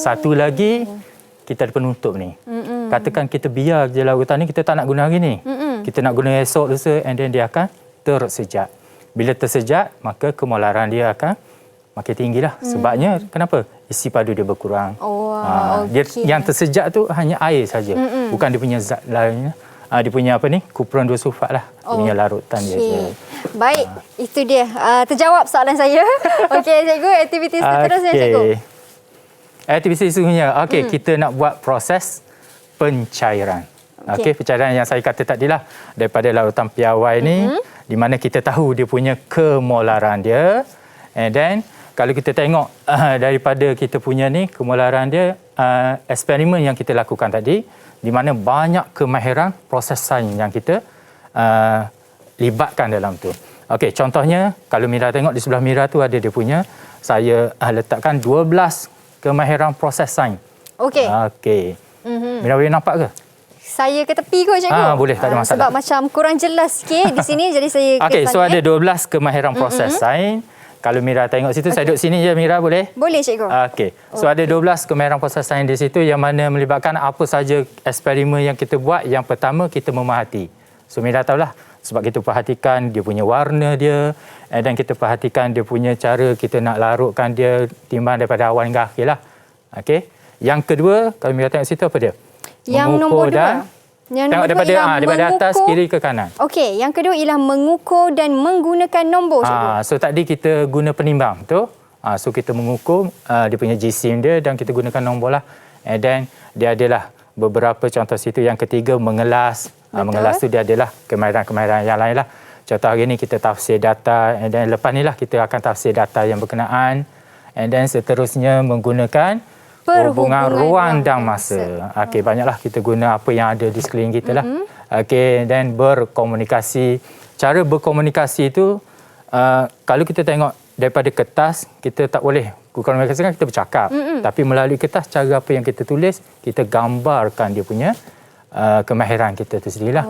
Speaker 3: Satu lagi, kita ada penutup ni. Katakan kita biar je larutan ni, kita tak nak guna hari ni. Kita nak guna esok lusa and then dia akan tersejat. Bila tersejat, maka kemolaran dia akan makin tinggilah. Sebabnya, kenapa? Isi padu dia berkurang. Dia, yang tersejat tu hanya air saja. Bukan dia punya zat lainnya. Dia punya apa ni? Kupuran 2 sulfat lah. Dia punya larutan dia.
Speaker 2: Baik, itu dia. Terjawab soalan saya. Okey, cikgu. Aktiviti seterusnya, cikgu.
Speaker 3: Aktiviti seterusnya. Okey, kita nak buat proses pencairan. Okey, pencairan yang saya kata tadi lah. Daripada larutan piawai ni, di mana kita tahu dia punya kemolaran dia. And then, kalau kita tengok daripada kita punya ni, kemolaran dia, eksperimen yang kita lakukan tadi, di mana banyak kemahiran proses sains yang kita libatkan dalam tu. Okey, contohnya, kalau Mira tengok di sebelah Mira tu ada dia punya, saya letakkan 12 kemahiran proses sains.
Speaker 2: Okey.
Speaker 3: Okey. Mira boleh nampak ke?
Speaker 2: Saya ke tepi kot, cikgu.
Speaker 3: Boleh, tak ada masalah.
Speaker 2: Sebab macam kurang jelas sikit di sini, jadi saya
Speaker 3: Okey, so ada 12 kemahiran proses sains. Kalau Mira tengok situ, saya duduk sini je, Mira boleh?
Speaker 2: Boleh, cikgu.
Speaker 3: Okey. So ada 12 kemahiran proses sains di situ yang mana melibatkan apa saja eksperimen yang kita buat. Yang pertama, kita memerhati. So Mira tahulah, sebab kita perhatikan dia punya warna dia, dan kita perhatikan dia punya cara kita nak larutkan dia timbang daripada awal hingga akhir lah. Okey. Yang kedua, kalau Mira tengok situ apa dia?
Speaker 2: Yang nombor 2. Yang
Speaker 3: tengok daripada atas kiri ke kanan.
Speaker 2: Okey, yang kedua ialah mengukur dan menggunakan nombor, cikgu.
Speaker 3: So tadi kita guna penimbang tu. So kita mengukur dia punya jisim dia dan kita gunakan nombor lah. And then dia adalah beberapa contoh situ. Yang ketiga mengelas. Mengelas tu dia adalah kemahiran-kemahiran yang lain lah. Contoh hari ni kita tafsir data. And then lepas ni lah kita akan tafsir data yang berkenaan. And then seterusnya menggunakan perhubungan ruang dan masa. Okey, banyaklah kita guna apa yang ada di sekeliling kita lah. Okey, dan berkomunikasi. Cara berkomunikasi itu, kalau kita tengok daripada kertas, kita tak boleh. Komunikasi kan kita bercakap. Tapi melalui kertas, cara apa yang kita tulis, kita gambarkan dia punya kemahiran kita tu sendirilah.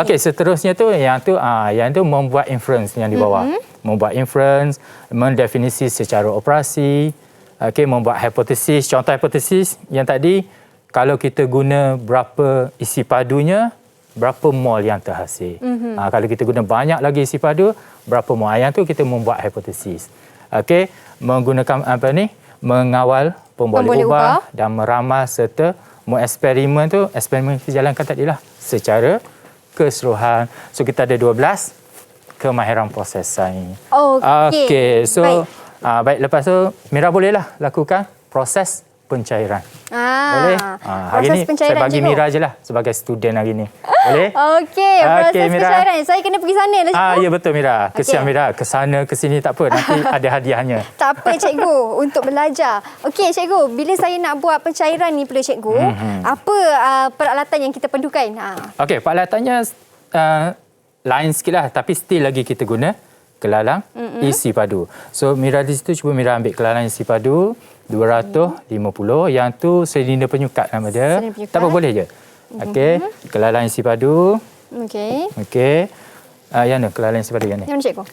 Speaker 3: Okey, seterusnya tu yang tu membuat inference yang di bawah. Membuat inference, mendefinisi secara operasi, okey, membuat hipotesis. Contoh hipotesis yang tadi, kalau kita guna berapa isi padunya, berapa mol yang terhasil. Kalau kita guna banyak lagi isi padu, berapa mol. Yang tu kita membuat hipotesis. Okey, menggunakan mengawal pemboleh ubah dan meramal serta mengeksperimen tu, eksperimen kita jalankan tadi lah secara keseluruhan. So kita ada 12 kemahiran proses sains. Okey, so baik, lepas tu Mira bolehlah lakukan proses pencairan. Boleh? Hari ni saya bagi cikgu Mira je lah sebagai student hari ni. Boleh?
Speaker 2: Okey, proses
Speaker 3: Mira.
Speaker 2: pencairan. Saya kena pergi sana lah, cikgu.
Speaker 3: Ya betul Mira. Kesian Mira. Ke sana ke sini tak apa. Nanti ada hadiahnya.
Speaker 2: Tak apa cikgu, untuk belajar. Okey cikgu, bila saya nak buat pencairan ni pula cikgu, apa peralatan yang kita perlukan?
Speaker 3: Okey, peralatannya lain sikit lah. Tapi still lagi kita guna kelalang isi padu. So Mira di situ cuba Mira ambil kelalang isi padu 250. Yang tu silinder penyukat nama dia. Tak apa, boleh je. Okey, kelalang isi padu. Okey. Yang ni kelalang isi padu yang ni.
Speaker 2: Yang ni cikgu.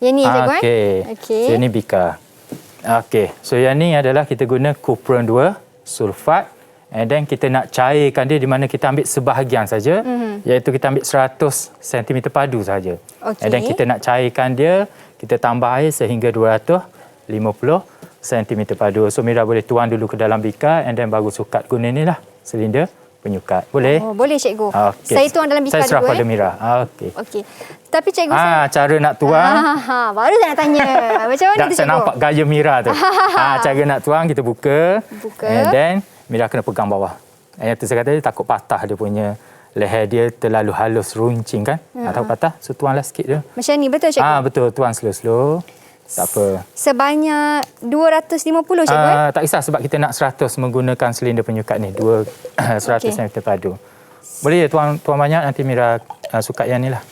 Speaker 2: Yang ni cikgu
Speaker 3: Okey. So ini bika. Okey. So yang ni adalah kita guna kupron 2 sulfat, and then kita nak cairkan dia di mana kita ambil sebahagian saja, iaitu kita ambil 100 cm padu saja. And then kita nak cairkan dia, kita tambah air sehingga 250 cm padu. So Mira boleh tuang dulu ke dalam bika, and then baru sukat guna ni lah silinder penyukat. Boleh?
Speaker 2: Boleh cikgu.
Speaker 3: Okay.
Speaker 2: Saya tuang dalam bika dulu.
Speaker 3: Saya serah pada Mira.
Speaker 2: Okey. Tapi cikgu
Speaker 3: cara nak tuang.
Speaker 2: Baru saya nak tanya. Macam mana tu cikgu?
Speaker 3: Saya nampak gaya Mira tu. Cara nak tuang kita buka. And then Mira kena pegang bawah. Yang tu saya kata dia takut patah dia punya leher dia terlalu halus runcing kan. Takut patah. So tuanglah sikit je.
Speaker 2: Macam ni betul cikgu?
Speaker 3: Betul, tuang slow-slow. Tak apa.
Speaker 2: Sebanyak 250 cikgu?
Speaker 3: Tak kisah sebab kita nak 100 menggunakan silinder penyukat ni. 100 cm padu. Boleh ya tuang banyak, nanti Mira sukat yang ni lah.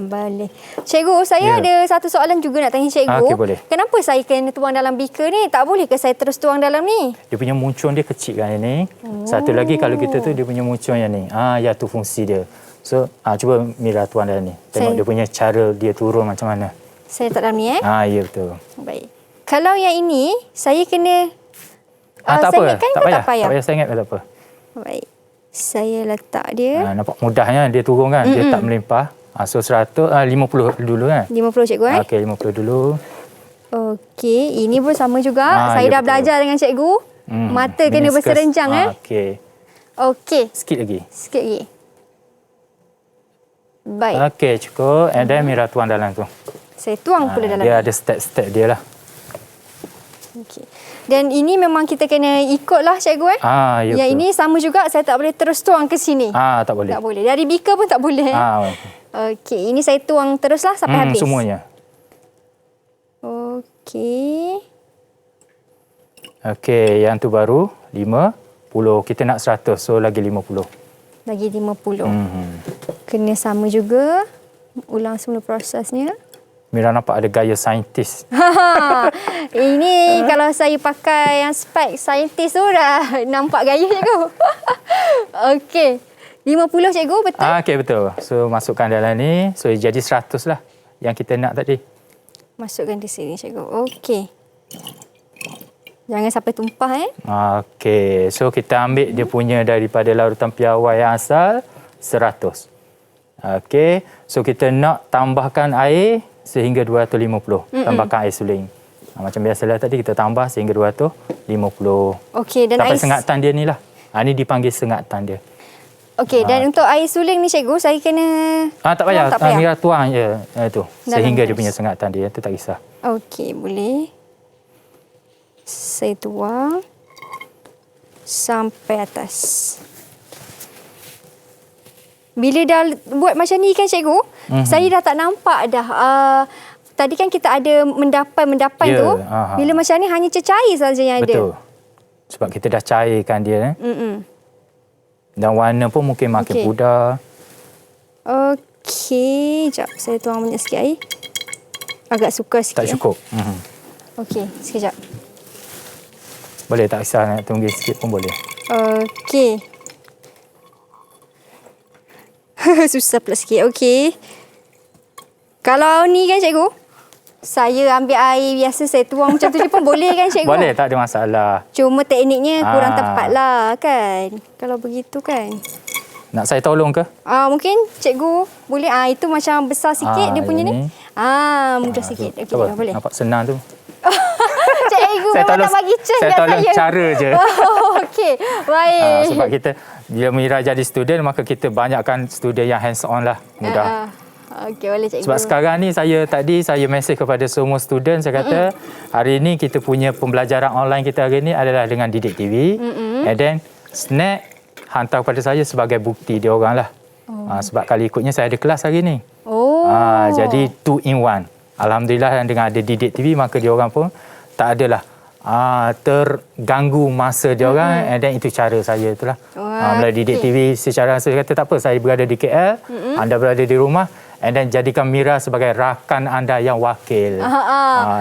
Speaker 2: Boleh. Cikgu, saya ada satu soalan juga nak tanya cikgu.
Speaker 3: Okey, boleh.
Speaker 2: Kenapa saya kena tuang dalam bika ni? Tak boleh ke saya terus tuang dalam ni?
Speaker 3: Dia punya muncung dia kecil kan yang ni. Satu lagi kalau kita tu dia punya muncung yang ni. Ya tu fungsi dia. So cuba Mira tuang dalam ni. Tengok dia punya cara dia turun macam mana.
Speaker 2: Saya letak dalam ni
Speaker 3: ya betul.
Speaker 2: Baik. Kalau yang ini saya kena
Speaker 3: tak apa.
Speaker 2: sengitkan
Speaker 3: Tak
Speaker 2: ke
Speaker 3: payah.
Speaker 2: tak payah?
Speaker 3: Tak payah sengit tak apa.
Speaker 2: Baik. Saya letak dia.
Speaker 3: Nampak mudahnya dia turun kan. Dia tak melimpah. So 50 dulu kan.
Speaker 2: 50 cikgu
Speaker 3: Okey, 50 dulu.
Speaker 2: Okey, ini pun sama juga. Saya dah belajar dengan cikgu. Mata kena berserenjang
Speaker 3: Okey.
Speaker 2: Okey.
Speaker 3: Sikit lagi.
Speaker 2: Baik.
Speaker 3: Okey, cukup. And then Mira tuang dalam tu.
Speaker 2: Saya tuang pula dalam.
Speaker 3: Dia ada step-step dia lah.
Speaker 2: Okey. Dan ini memang kita kena ikutlah cikgu
Speaker 3: ya
Speaker 2: yang
Speaker 3: betul.
Speaker 2: ini sama juga, saya tak boleh terus tuang ke sini.
Speaker 3: Tak boleh.
Speaker 2: Tak boleh. Dari bika pun tak boleh. Okey, ini saya tuang teruslah sampai habis.
Speaker 3: Semuanya.
Speaker 2: Okey.
Speaker 3: Okey, yang tu baru 50. Kita nak 100, so lagi 50.
Speaker 2: Lagi 50. Kena sama juga. Ulang semula prosesnya.
Speaker 3: Mira nampak ada gaya saintis.
Speaker 2: Ini kalau saya pakai yang spek saintis tu dah nampak gaya cikgu. Okey. 50 cikgu, betul?
Speaker 3: Okey, betul. So masukkan dalam ni. So jadi 100 lah yang kita nak tadi.
Speaker 2: Masukkan di sini cikgu. Okey. Jangan sampai tumpah
Speaker 3: Okey. So kita ambil dia punya daripada larutan piawai yang asal 100. Okey. So kita nak tambahkan air sehingga 250. Tambahkan air suling. Macam biasalah tadi kita tambah sehingga 250.
Speaker 2: Okey, dan
Speaker 3: sampai
Speaker 2: air
Speaker 3: sengatan dia ni lah. Ni dipanggil sengatan dia.
Speaker 2: Okey, dan untuk air suling ni cikgu, saya kena
Speaker 3: tak payah. Mira tuang je tu. Sehingga dia punya sengatan dia, tu tak kisah.
Speaker 2: Okey, boleh. Saya tuang sampai atas. Bila dah buat macam ni kan cikgu, saya dah tak nampak dah. Tadi kan kita ada mendapan tu. Bila macam ni hanya cecair saja yang ada.
Speaker 3: Betul. Sebab kita dah cairkan dia. Dan warna pun mungkin makin pudar.
Speaker 2: Okey, jap saya tuang banyak sikit air. Agak sukar sikit.
Speaker 3: Tak cukup.
Speaker 2: Okey, sekejap.
Speaker 3: Boleh, tak kisah nak tunggu sikit pun boleh.
Speaker 2: Okey. Susah pula sikit. Okey. Kalau ni kan cikgu, saya ambil air biasa saya tuang macam tu je pun boleh kan cikgu?
Speaker 3: Boleh, tak ada masalah.
Speaker 2: Cuma tekniknya kurang
Speaker 3: Ah.
Speaker 2: tepat lah kan. Kalau begitu kan.
Speaker 3: Nak saya tolong ke?
Speaker 2: Mungkin cikgu boleh itu macam besar sikit dia punya ni.
Speaker 3: ini.
Speaker 2: Mudah sikit. Okey,
Speaker 3: Apa?
Speaker 2: boleh.
Speaker 3: Nampak senang tu.
Speaker 2: Cikgu
Speaker 3: Saya
Speaker 2: memang
Speaker 3: tolong,
Speaker 2: tak bagi chance
Speaker 3: saya
Speaker 2: kat
Speaker 3: tolong
Speaker 2: saya.
Speaker 3: cara je.
Speaker 2: Okey, baik.
Speaker 3: Sebab kita, bila Mira jadi student, maka kita banyakkan student yang hands on lah. Mudah.
Speaker 2: Okey, boleh cikgu.
Speaker 3: Sebab sekarang ni saya mesej kepada semua student, saya kata hari ni kita punya pembelajaran online kita hari ni adalah dengan Didik TV. And then Snack hantar kepada saya sebagai bukti dia orang lah. Sebab kali ikutnya saya ada kelas hari ni. Jadi 2 in 1. Alhamdulillah dengan ada Didik TV maka dia orang pun tak adalah terganggu masa dia orang, and then itu cara saya itulah. Melalui Didik TV secara saya kata tak apa, saya berada di KL, anda berada di rumah, and then jadikan Mira sebagai rakan anda yang wakil.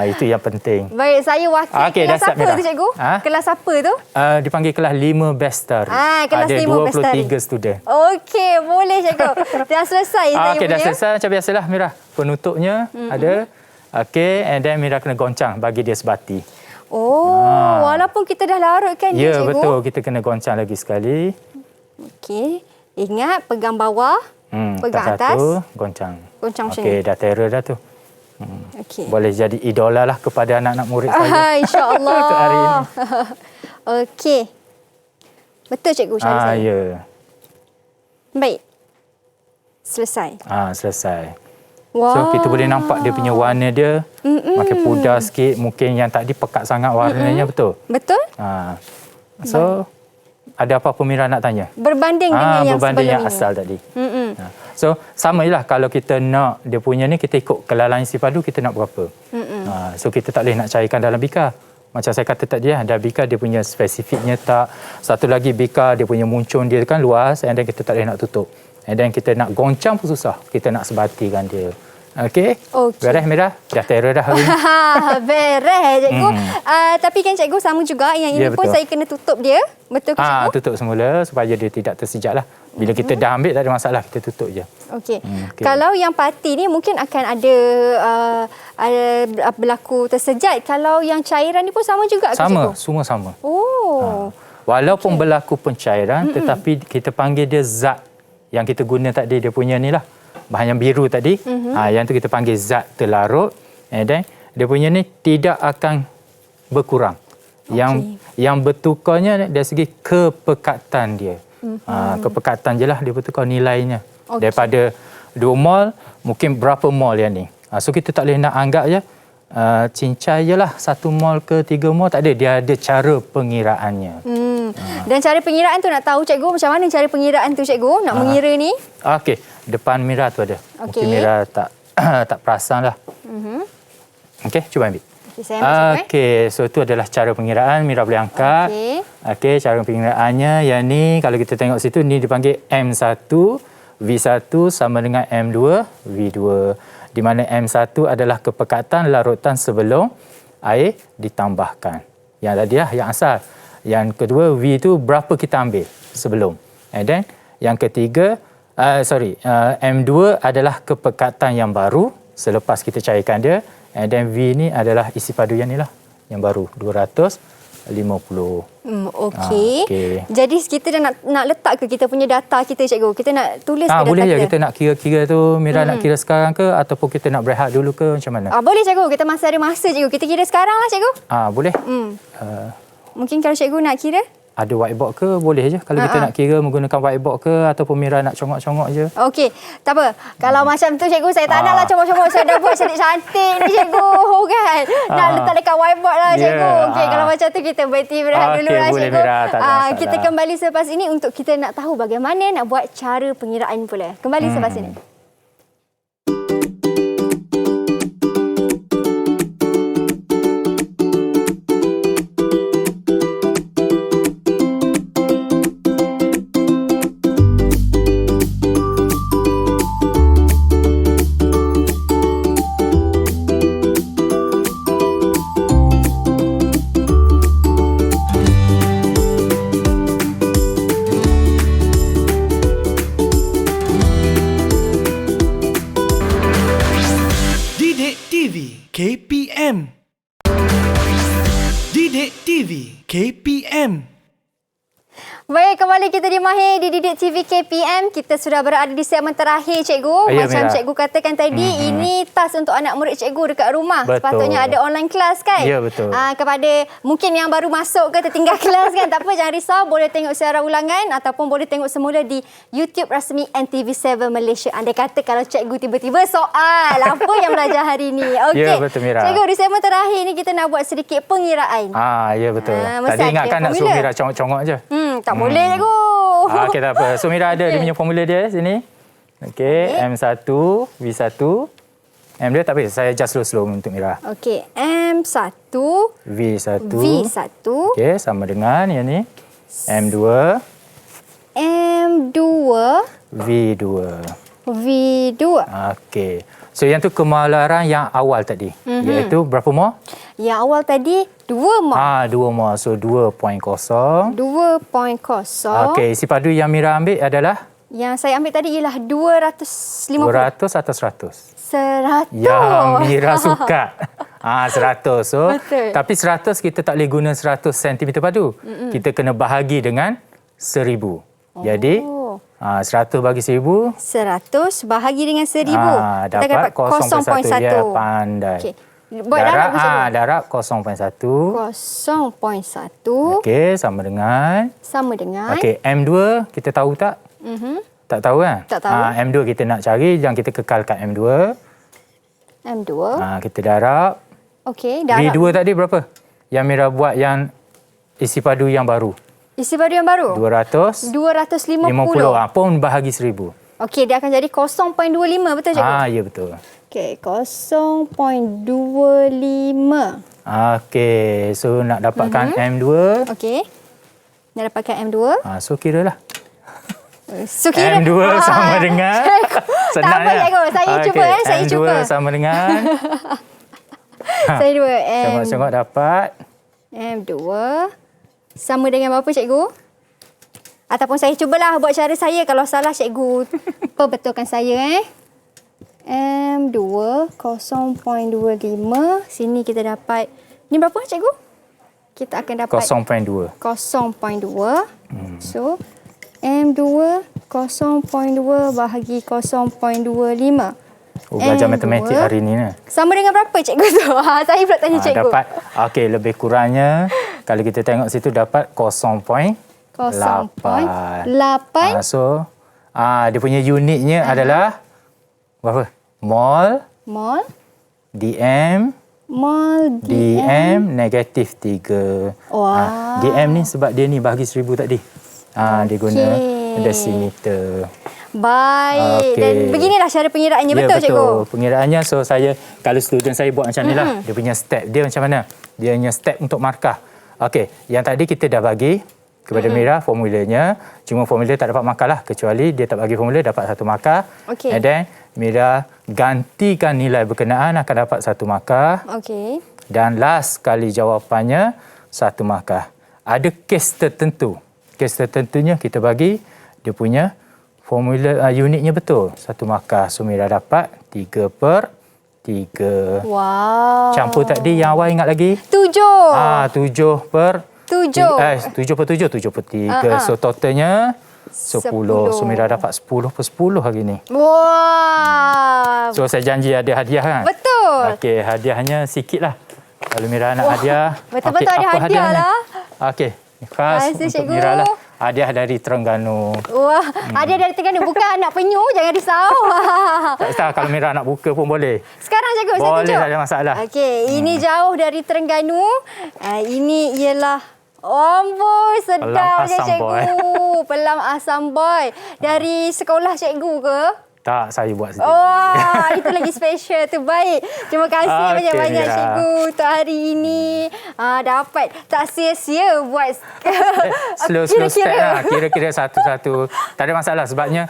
Speaker 3: Itu yang penting.
Speaker 2: Baik, saya wakil
Speaker 3: Okey,
Speaker 2: kelas
Speaker 3: dah siap,
Speaker 2: apa
Speaker 3: Mira?
Speaker 2: tu cikgu? Kelas apa tu?
Speaker 3: Dipanggil kelas 5 Bestari.
Speaker 2: Kelas
Speaker 3: ada
Speaker 2: 5 Bestari.
Speaker 3: 23 student.
Speaker 2: Okey, boleh cikgu. Dah selesai saya
Speaker 3: Okey,
Speaker 2: punya.
Speaker 3: dah selesai macam biasalah Mira. Penutupnya ada. Okey, and then Mira kena goncang bagi dia sebati.
Speaker 2: Walaupun kita dah larutkan
Speaker 3: Ya,
Speaker 2: cikgu.
Speaker 3: betul. Kita kena goncang lagi sekali.
Speaker 2: Okey. Ingat pegang bawah, pegang
Speaker 3: tak
Speaker 2: atas.
Speaker 3: satu, goncang.
Speaker 2: Goncang macam
Speaker 3: Okey,
Speaker 2: ni.
Speaker 3: dah terror dah tu.
Speaker 2: Okey.
Speaker 3: Boleh jadi idola lah kepada anak-anak murid saya.
Speaker 2: InsyaAllah.
Speaker 3: Untuk hari ini.
Speaker 2: Okey. Betul cikgu cara saya.
Speaker 3: Ya.
Speaker 2: Baik. Selesai.
Speaker 3: Selesai.
Speaker 2: Wow.
Speaker 3: So, kita boleh nampak dia punya warna dia. Makin pudar sikit. Mungkin yang tadi pekat sangat warnanya, betul?
Speaker 2: Betul?
Speaker 3: So, ada apa-apa Mira nak tanya?
Speaker 2: Berbanding dengan yang
Speaker 3: berbanding
Speaker 2: sebelum
Speaker 3: yang
Speaker 2: ini.
Speaker 3: asal tadi. So, sama je lah kalau kita nak dia punya ni, kita ikut kelainan isi padu, kita nak berapa. So, kita tak boleh nak cairkan dalam bika. Macam saya kata tadi, ada bika dia punya spesifiknya tak. Satu lagi bika dia punya muncung dia kan luas, and then kita tak boleh nak tutup. And then kita nak goncang pun susah. Kita nak sebatikan dia. Okey? Beres Mira? Dah terror dah hari ni.
Speaker 2: Beres cikgu. Tapi kan cikgu sama juga yang ini pun
Speaker 3: betul.
Speaker 2: saya kena tutup dia. Betul ke cikgu?
Speaker 3: Tutup semula supaya dia tidak tersijak lah. Bila kita dah ambil tak ada masalah, kita tutup je.
Speaker 2: Okey. Kalau yang pati ni mungkin akan ada berlaku tersejat. Kalau yang cairan ni pun sama juga ke cikgu?
Speaker 3: Sama, semua sama.
Speaker 2: Okey.
Speaker 3: Walaupun berlaku pencairan, tetapi kita panggil dia zat yang kita guna tadi, dia punya ni lah. Bahan yang biru tadi, yang tu kita panggil zat terlarut. And then, dia punya ni tidak akan berkurang. Yang bertukarnya dari segi kepekatan dia. Kepekatan je lah dia bertukar nilainya. Daripada 2 mol, mungkin berapa mol yang ni. So, kita tak boleh nak anggap je, cincai je lah 1 mol ke 3 mol. Tak ada, dia ada cara pengiraannya.
Speaker 2: Dan cara pengiraan tu nak tahu cikgu macam mana cara pengiraan tu cikgu? Nak mengira ni?
Speaker 3: Okey, depan Mira tu ada. Mungkin Mira tak tak perasan lah. Okey, cuba ambil.
Speaker 2: Okey, saya ambil cikgu.
Speaker 3: Okey, so itu adalah cara pengiraan. Mira boleh angkat. Okey, cara pengiraannya yang ni kalau kita tengok situ ni dipanggil M1, V1 sama dengan M2, V2. Di mana M1 adalah kepekatan larutan sebelum air ditambahkan. Yang tadi lah yang asal. Yang kedua, V itu berapa kita ambil sebelum. And then, yang ketiga, M2 adalah kepekatan yang baru selepas kita cairkan dia. And then, V ni adalah isi padu yang ni lah, yang baru, 250.
Speaker 2: Okey. Jadi, kita dah nak letak ke kita punya data kita, cikgu? Kita nak tulis ke data
Speaker 3: boleh
Speaker 2: kita?
Speaker 3: je, kita nak kira-kira tu, Mira nak kira sekarang ke ataupun kita nak berehat dulu ke, macam mana?
Speaker 2: Boleh, cikgu. Kita masih ada masa, cikgu. Kita kira sekarang lah, cikgu.
Speaker 3: Boleh.
Speaker 2: Mungkin kalau cikgu nak kira?
Speaker 3: Ada whiteboard ke? Boleh je. Kalau kita nak kira menggunakan whiteboard ke ataupun Mira nak congok-congok je.
Speaker 2: Okey. Tak apa. Kalau macam tu cikgu, saya tak nak lah congok-congok. Saya dah buat cantik-cantik ni cikgu. Kan? Nak letak dekat whiteboard lah cikgu. Okey, kalau macam tu kita berhenti berehat dulu lah
Speaker 3: boleh,
Speaker 2: cikgu.
Speaker 3: Mira, tak ada masalah.
Speaker 2: Kita kembali selepas ini untuk kita nak tahu bagaimana nak buat cara pengiraan pula. Kembali selepas ini.
Speaker 1: KPM. Didik TV KPM.
Speaker 2: Baik, kembali kita di Mahir di Didik TV KPM. Kita sudah berada di segmen terakhir, Cikgu.
Speaker 3: Ya,
Speaker 2: Macam
Speaker 3: Mira.
Speaker 2: Cikgu katakan tadi, ini tas untuk anak murid Cikgu dekat rumah.
Speaker 3: Betul.
Speaker 2: Sepatutnya ada online kelas kan?
Speaker 3: Ya, betul.
Speaker 2: Kepada mungkin yang baru masuk ke tertinggal kelas kan, tak apa, jangan risau. Boleh tengok secara ulangan ataupun boleh tengok semula di YouTube rasmi NTV7 Malaysia. Andai kata kalau Cikgu tiba-tiba soal, apa yang belajar hari ini? Okey.
Speaker 3: Ya, betul, Mira.
Speaker 2: Cikgu, di segmen terakhir ni kita nak buat sedikit pengiraan.
Speaker 3: Ya betul.
Speaker 2: mesti
Speaker 3: Tadi
Speaker 2: ada
Speaker 3: ingatkan nak suruh
Speaker 2: formula.
Speaker 3: Mira congok-congok je.
Speaker 2: Tak boleh, Cikgu.
Speaker 3: Okey, tak apa. So Mira ada dia punya formula dia sini. Okey, M1, V1. M2 tak apa, saya just slow-slow untuk Mira.
Speaker 2: Okey, M1,
Speaker 3: V1.
Speaker 2: V1,
Speaker 3: Okey, sama dengan yang ni. M2,
Speaker 2: M2,
Speaker 3: V2.
Speaker 2: V2.
Speaker 3: Okey. So yang tu kemalaran yang awal tadi. Iaitu berapa mol?
Speaker 2: Yang awal tadi 2 mol.
Speaker 3: 2 mol. So 2.0.
Speaker 2: 2.0.
Speaker 3: Okey, isi padu yang Mira ambil adalah
Speaker 2: Yang saya ambil tadi ialah 250.
Speaker 3: 200 atau 100?
Speaker 2: 100.
Speaker 3: Yang Mira suka. 100. So,
Speaker 2: Betul.
Speaker 3: tapi 100 kita tak boleh guna 100 cm padu. Kita kena bahagi dengan 1000. Jadi, 100 bagi 1000.
Speaker 2: 100 bahagi dengan 1000. Kita
Speaker 3: Dapat 0.1. Dia
Speaker 2: 0.1.
Speaker 3: pandai.
Speaker 2: Okey. Buat darab macam mana?
Speaker 3: Darab 0.1.
Speaker 2: 0.1
Speaker 3: Okey, sama dengan.
Speaker 2: sama dengan
Speaker 3: Okey, M2 kita tahu tak? Tak tahu kan?
Speaker 2: Tak tahu.
Speaker 3: M2 kita nak cari, jangan kita kekalkan M2.
Speaker 2: M2.
Speaker 3: Kita darab.
Speaker 2: Okey, darab.
Speaker 3: V2 tadi berapa? Yang Mira buat yang isi padu yang baru.
Speaker 2: Isi padu yang baru?
Speaker 3: 250.
Speaker 2: 250.
Speaker 3: Pun bahagi 1000.
Speaker 2: Okey, dia akan jadi 0.25, betul Cikgu?
Speaker 3: Ya betul.
Speaker 2: Okey, 0.25.
Speaker 3: Okey, so nak dapatkan M2.
Speaker 2: Okey. Nak dapatkan M2.
Speaker 3: So kiralah.
Speaker 2: So, kira
Speaker 3: M2 sama dengan
Speaker 2: tak apa, Cikgu. Saya cuba. Saya
Speaker 3: M2
Speaker 2: cuba.
Speaker 3: sama dengan
Speaker 2: Saya cuba.
Speaker 3: tengok dapat
Speaker 2: M2 sama dengan berapa, Cikgu? Ataupun saya cubalah buat cara saya. Kalau salah, Cikgu perbetulkan saya. M2 0.25. Sini kita dapat. Ni berapa, Cikgu? Kita akan dapat
Speaker 3: 0.2.
Speaker 2: 0.2. So, M2 0.2 bahagi 0.25.
Speaker 3: Belajar
Speaker 2: M2
Speaker 3: matematik hari ni.
Speaker 2: sama dengan berapa, Cikgu tu? Saya pula tanya Cikgu.
Speaker 3: Dapat, okey, lebih kurangnya kalau kita tengok situ dapat 0.8.
Speaker 2: 0.8.
Speaker 3: So, dia punya unitnya adalah berapa? Mol,
Speaker 2: Mol.
Speaker 3: DM,
Speaker 2: Mol
Speaker 3: DM negatif 3.
Speaker 2: Wah.
Speaker 3: DM ni sebab dia ni bahagi 1000 tadi. Dia guna desimeter.
Speaker 2: Baik.
Speaker 3: Okey.
Speaker 2: Dan beginilah cara pengiraannya.
Speaker 3: Ya,
Speaker 2: Betul, Cikgu?
Speaker 3: Pengiraannya, so saya, kalau student saya buat macam ni lah. Dia punya step dia macam mana? Dia punya step untuk markah. Okey, yang tadi kita dah bagi kepada Mira formulanya. Cuma formula tak dapat markah lah. Kecuali dia tak bagi formula, dapat 1 markah.
Speaker 2: Okey.
Speaker 3: And then, Mira gantikan nilai berkenaan akan dapat 1 markah.
Speaker 2: Okey.
Speaker 3: Dan last kali jawapannya 1 markah. Ada kes tertentu. Kes tertentunya kita bagi dia punya formula unitnya betul. 1 markah. So Mira dapat 3/3.
Speaker 2: Wow.
Speaker 3: Campur tadi yang awal ingat lagi?
Speaker 2: 7.
Speaker 3: 7/7.
Speaker 2: 7.
Speaker 3: 7/3. So totalnya 10. So Mira dapat 10/10 hari ni.
Speaker 2: Wah.
Speaker 3: So saya janji ada hadiah kan?
Speaker 2: Betul.
Speaker 3: Okey, hadiahnya sikit lah. Kalau Mira nak hadiah.
Speaker 2: Betul-betul
Speaker 3: okey,
Speaker 2: ada
Speaker 3: apa
Speaker 2: hadiah
Speaker 3: hadiahnya?
Speaker 2: lah.
Speaker 3: Okey, khas
Speaker 2: Terima kasih,
Speaker 3: untuk
Speaker 2: Cikgu.
Speaker 3: Mira lah. Hadiah dari Terengganu.
Speaker 2: Wah, ada dari Terengganu. Bukan anak penyu, jangan risau.
Speaker 3: Tak kisah kalau Mira nak buka pun boleh.
Speaker 2: Sekarang, Cikgu, saya
Speaker 3: Boleh,
Speaker 2: tunjuk.
Speaker 3: tak ada masalah.
Speaker 2: Okey, ini jauh dari Terengganu. Ini ialah amboi, sedap
Speaker 3: Pelam
Speaker 2: je,
Speaker 3: asam
Speaker 2: Cikgu.
Speaker 3: boy.
Speaker 2: Pelam asam boy. Dari sekolah Cikgu ke?
Speaker 3: Tak, saya buat sendiri.
Speaker 2: Wah, itu lagi special. Terbaik. Terima kasih
Speaker 3: Okey,
Speaker 2: banyak-banyak,
Speaker 3: Mira.
Speaker 2: Cikgu, untuk hari ini. Dapat tak sia-sia buat
Speaker 3: Slow step lah. Kira-kira satu-satu. Tak ada masalah sebabnya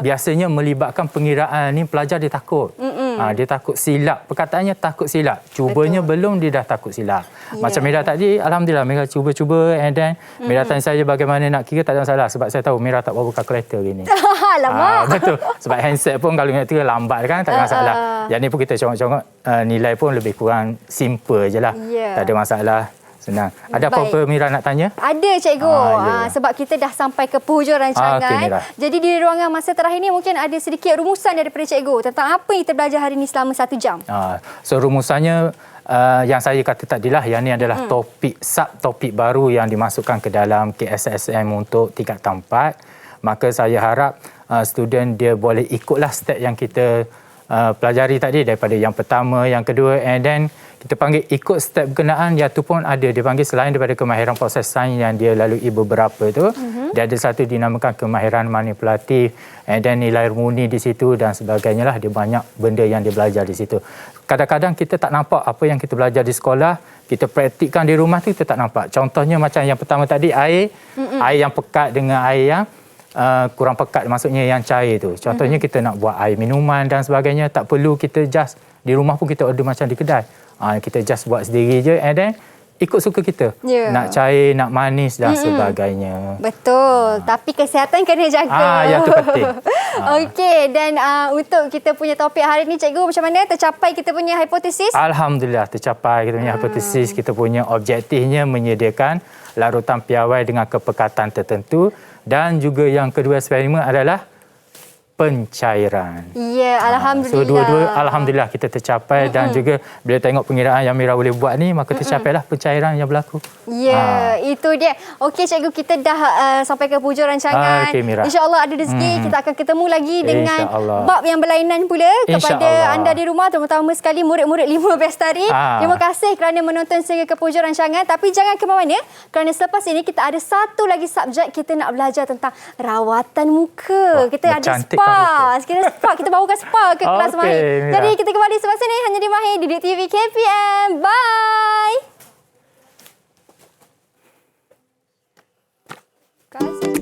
Speaker 3: biasanya melibatkan pengiraan ni pelajar dia takut. Dia takut silap. Perkataannya takut silap. Cubanya belum, dia dah takut silap. Macam Mira tadi, alhamdulillah Mira cuba-cuba and then Mira tanya saya bagaimana nak kira, tak ada masalah. Sebab saya tahu Mira tak bawa kalkulator gini.
Speaker 2: Alamak.
Speaker 3: Betul. Sebab handset pun kalau nak kira lambat kan, tak ada masalah. Yang ni pun kita congok-congok, nilai pun lebih kurang simple je lah. Tak ada masalah. Senang. Ada apa-apa Mira nak tanya?
Speaker 2: Ada cikgu. Sebab kita dah sampai ke penghujung rancangan.
Speaker 3: Mira.
Speaker 2: Jadi di ruangan masa terakhir ni mungkin ada sedikit rumusan daripada cikgu tentang apa yang kita belajar hari ni selama 1 jam.
Speaker 3: So rumusannya yang saya kata tadilah, yang ni adalah topik, subtopik baru yang dimasukkan ke dalam KSSM untuk tingkatan 4. Maka saya harap student dia boleh ikutlah step yang kita pelajari tadi, daripada yang pertama, yang kedua, and then kita panggil ikut step berkenaan. Yang tu pun ada, dia panggil selain daripada kemahiran proses sains yang dia lalui beberapa tu, dia ada satu dinamakan kemahiran manipulatif, and then nilai murni di situ dan sebagainya lah. Dia banyak benda yang dia belajar di situ. Kadang-kadang kita tak nampak apa yang kita belajar di sekolah, kita praktikkan di rumah tu kita tak nampak. Contohnya macam yang pertama tadi, air yang pekat dengan air yang kurang pekat, maksudnya yang cair tu. Contohnya kita nak buat air minuman dan sebagainya, tak perlu kita just di rumah pun kita order macam di kedai. Kita just buat sendiri je and then ikut suka kita. Nak cair, nak manis dan sebagainya.
Speaker 2: Betul. Tapi kesihatan kena jaga.
Speaker 3: Yang tu penting.
Speaker 2: Okey, dan untuk kita punya topik hari ni cikgu, macam mana tercapai kita punya hipotesis?
Speaker 3: Alhamdulillah tercapai kita punya hipotesis. Kita punya objektifnya menyediakan larutan piawai dengan kepekatan tertentu, dan juga yang kedua eksperimen adalah pencairan.
Speaker 2: Ya, alhamdulillah.
Speaker 3: So dua-dua alhamdulillah kita tercapai, dan juga bila tengok pengiraan yang Mira boleh buat ni, maka tercapailah pencairan yang berlaku.
Speaker 2: Ya, itu dia. Okey cikgu, kita dah sampai ke hujung rancangan.
Speaker 3: Okey, Mira.
Speaker 2: InsyaAllah ada rezeki kita akan ketemu lagi dengan bab yang berlainan pula kepada anda di rumah, terutama sekali murid-murid 5 Bestari. Terima kasih kerana menonton sehingga ke hujung rancangan. Tapi jangan ke mana-mana, kerana selepas ini kita ada satu lagi subjek, kita nak belajar tentang rawatan muka. Kita ada spa. Sekiranya spa, kita bawakan spa ke kelas Mahir. Jadi kita kembali selepas ini hanya di Mahir, Didik TV KPM. Bye. Terima kasih.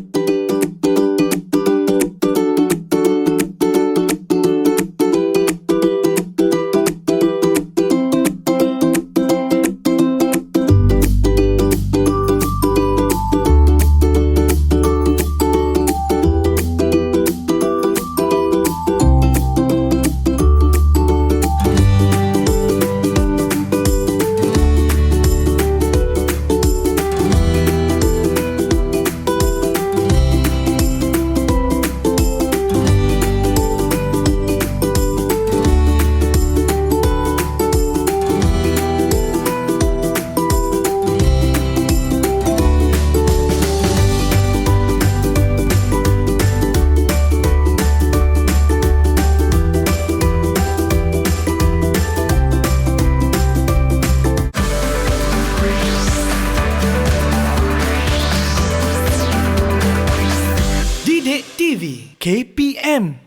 Speaker 1: Didik TV KPM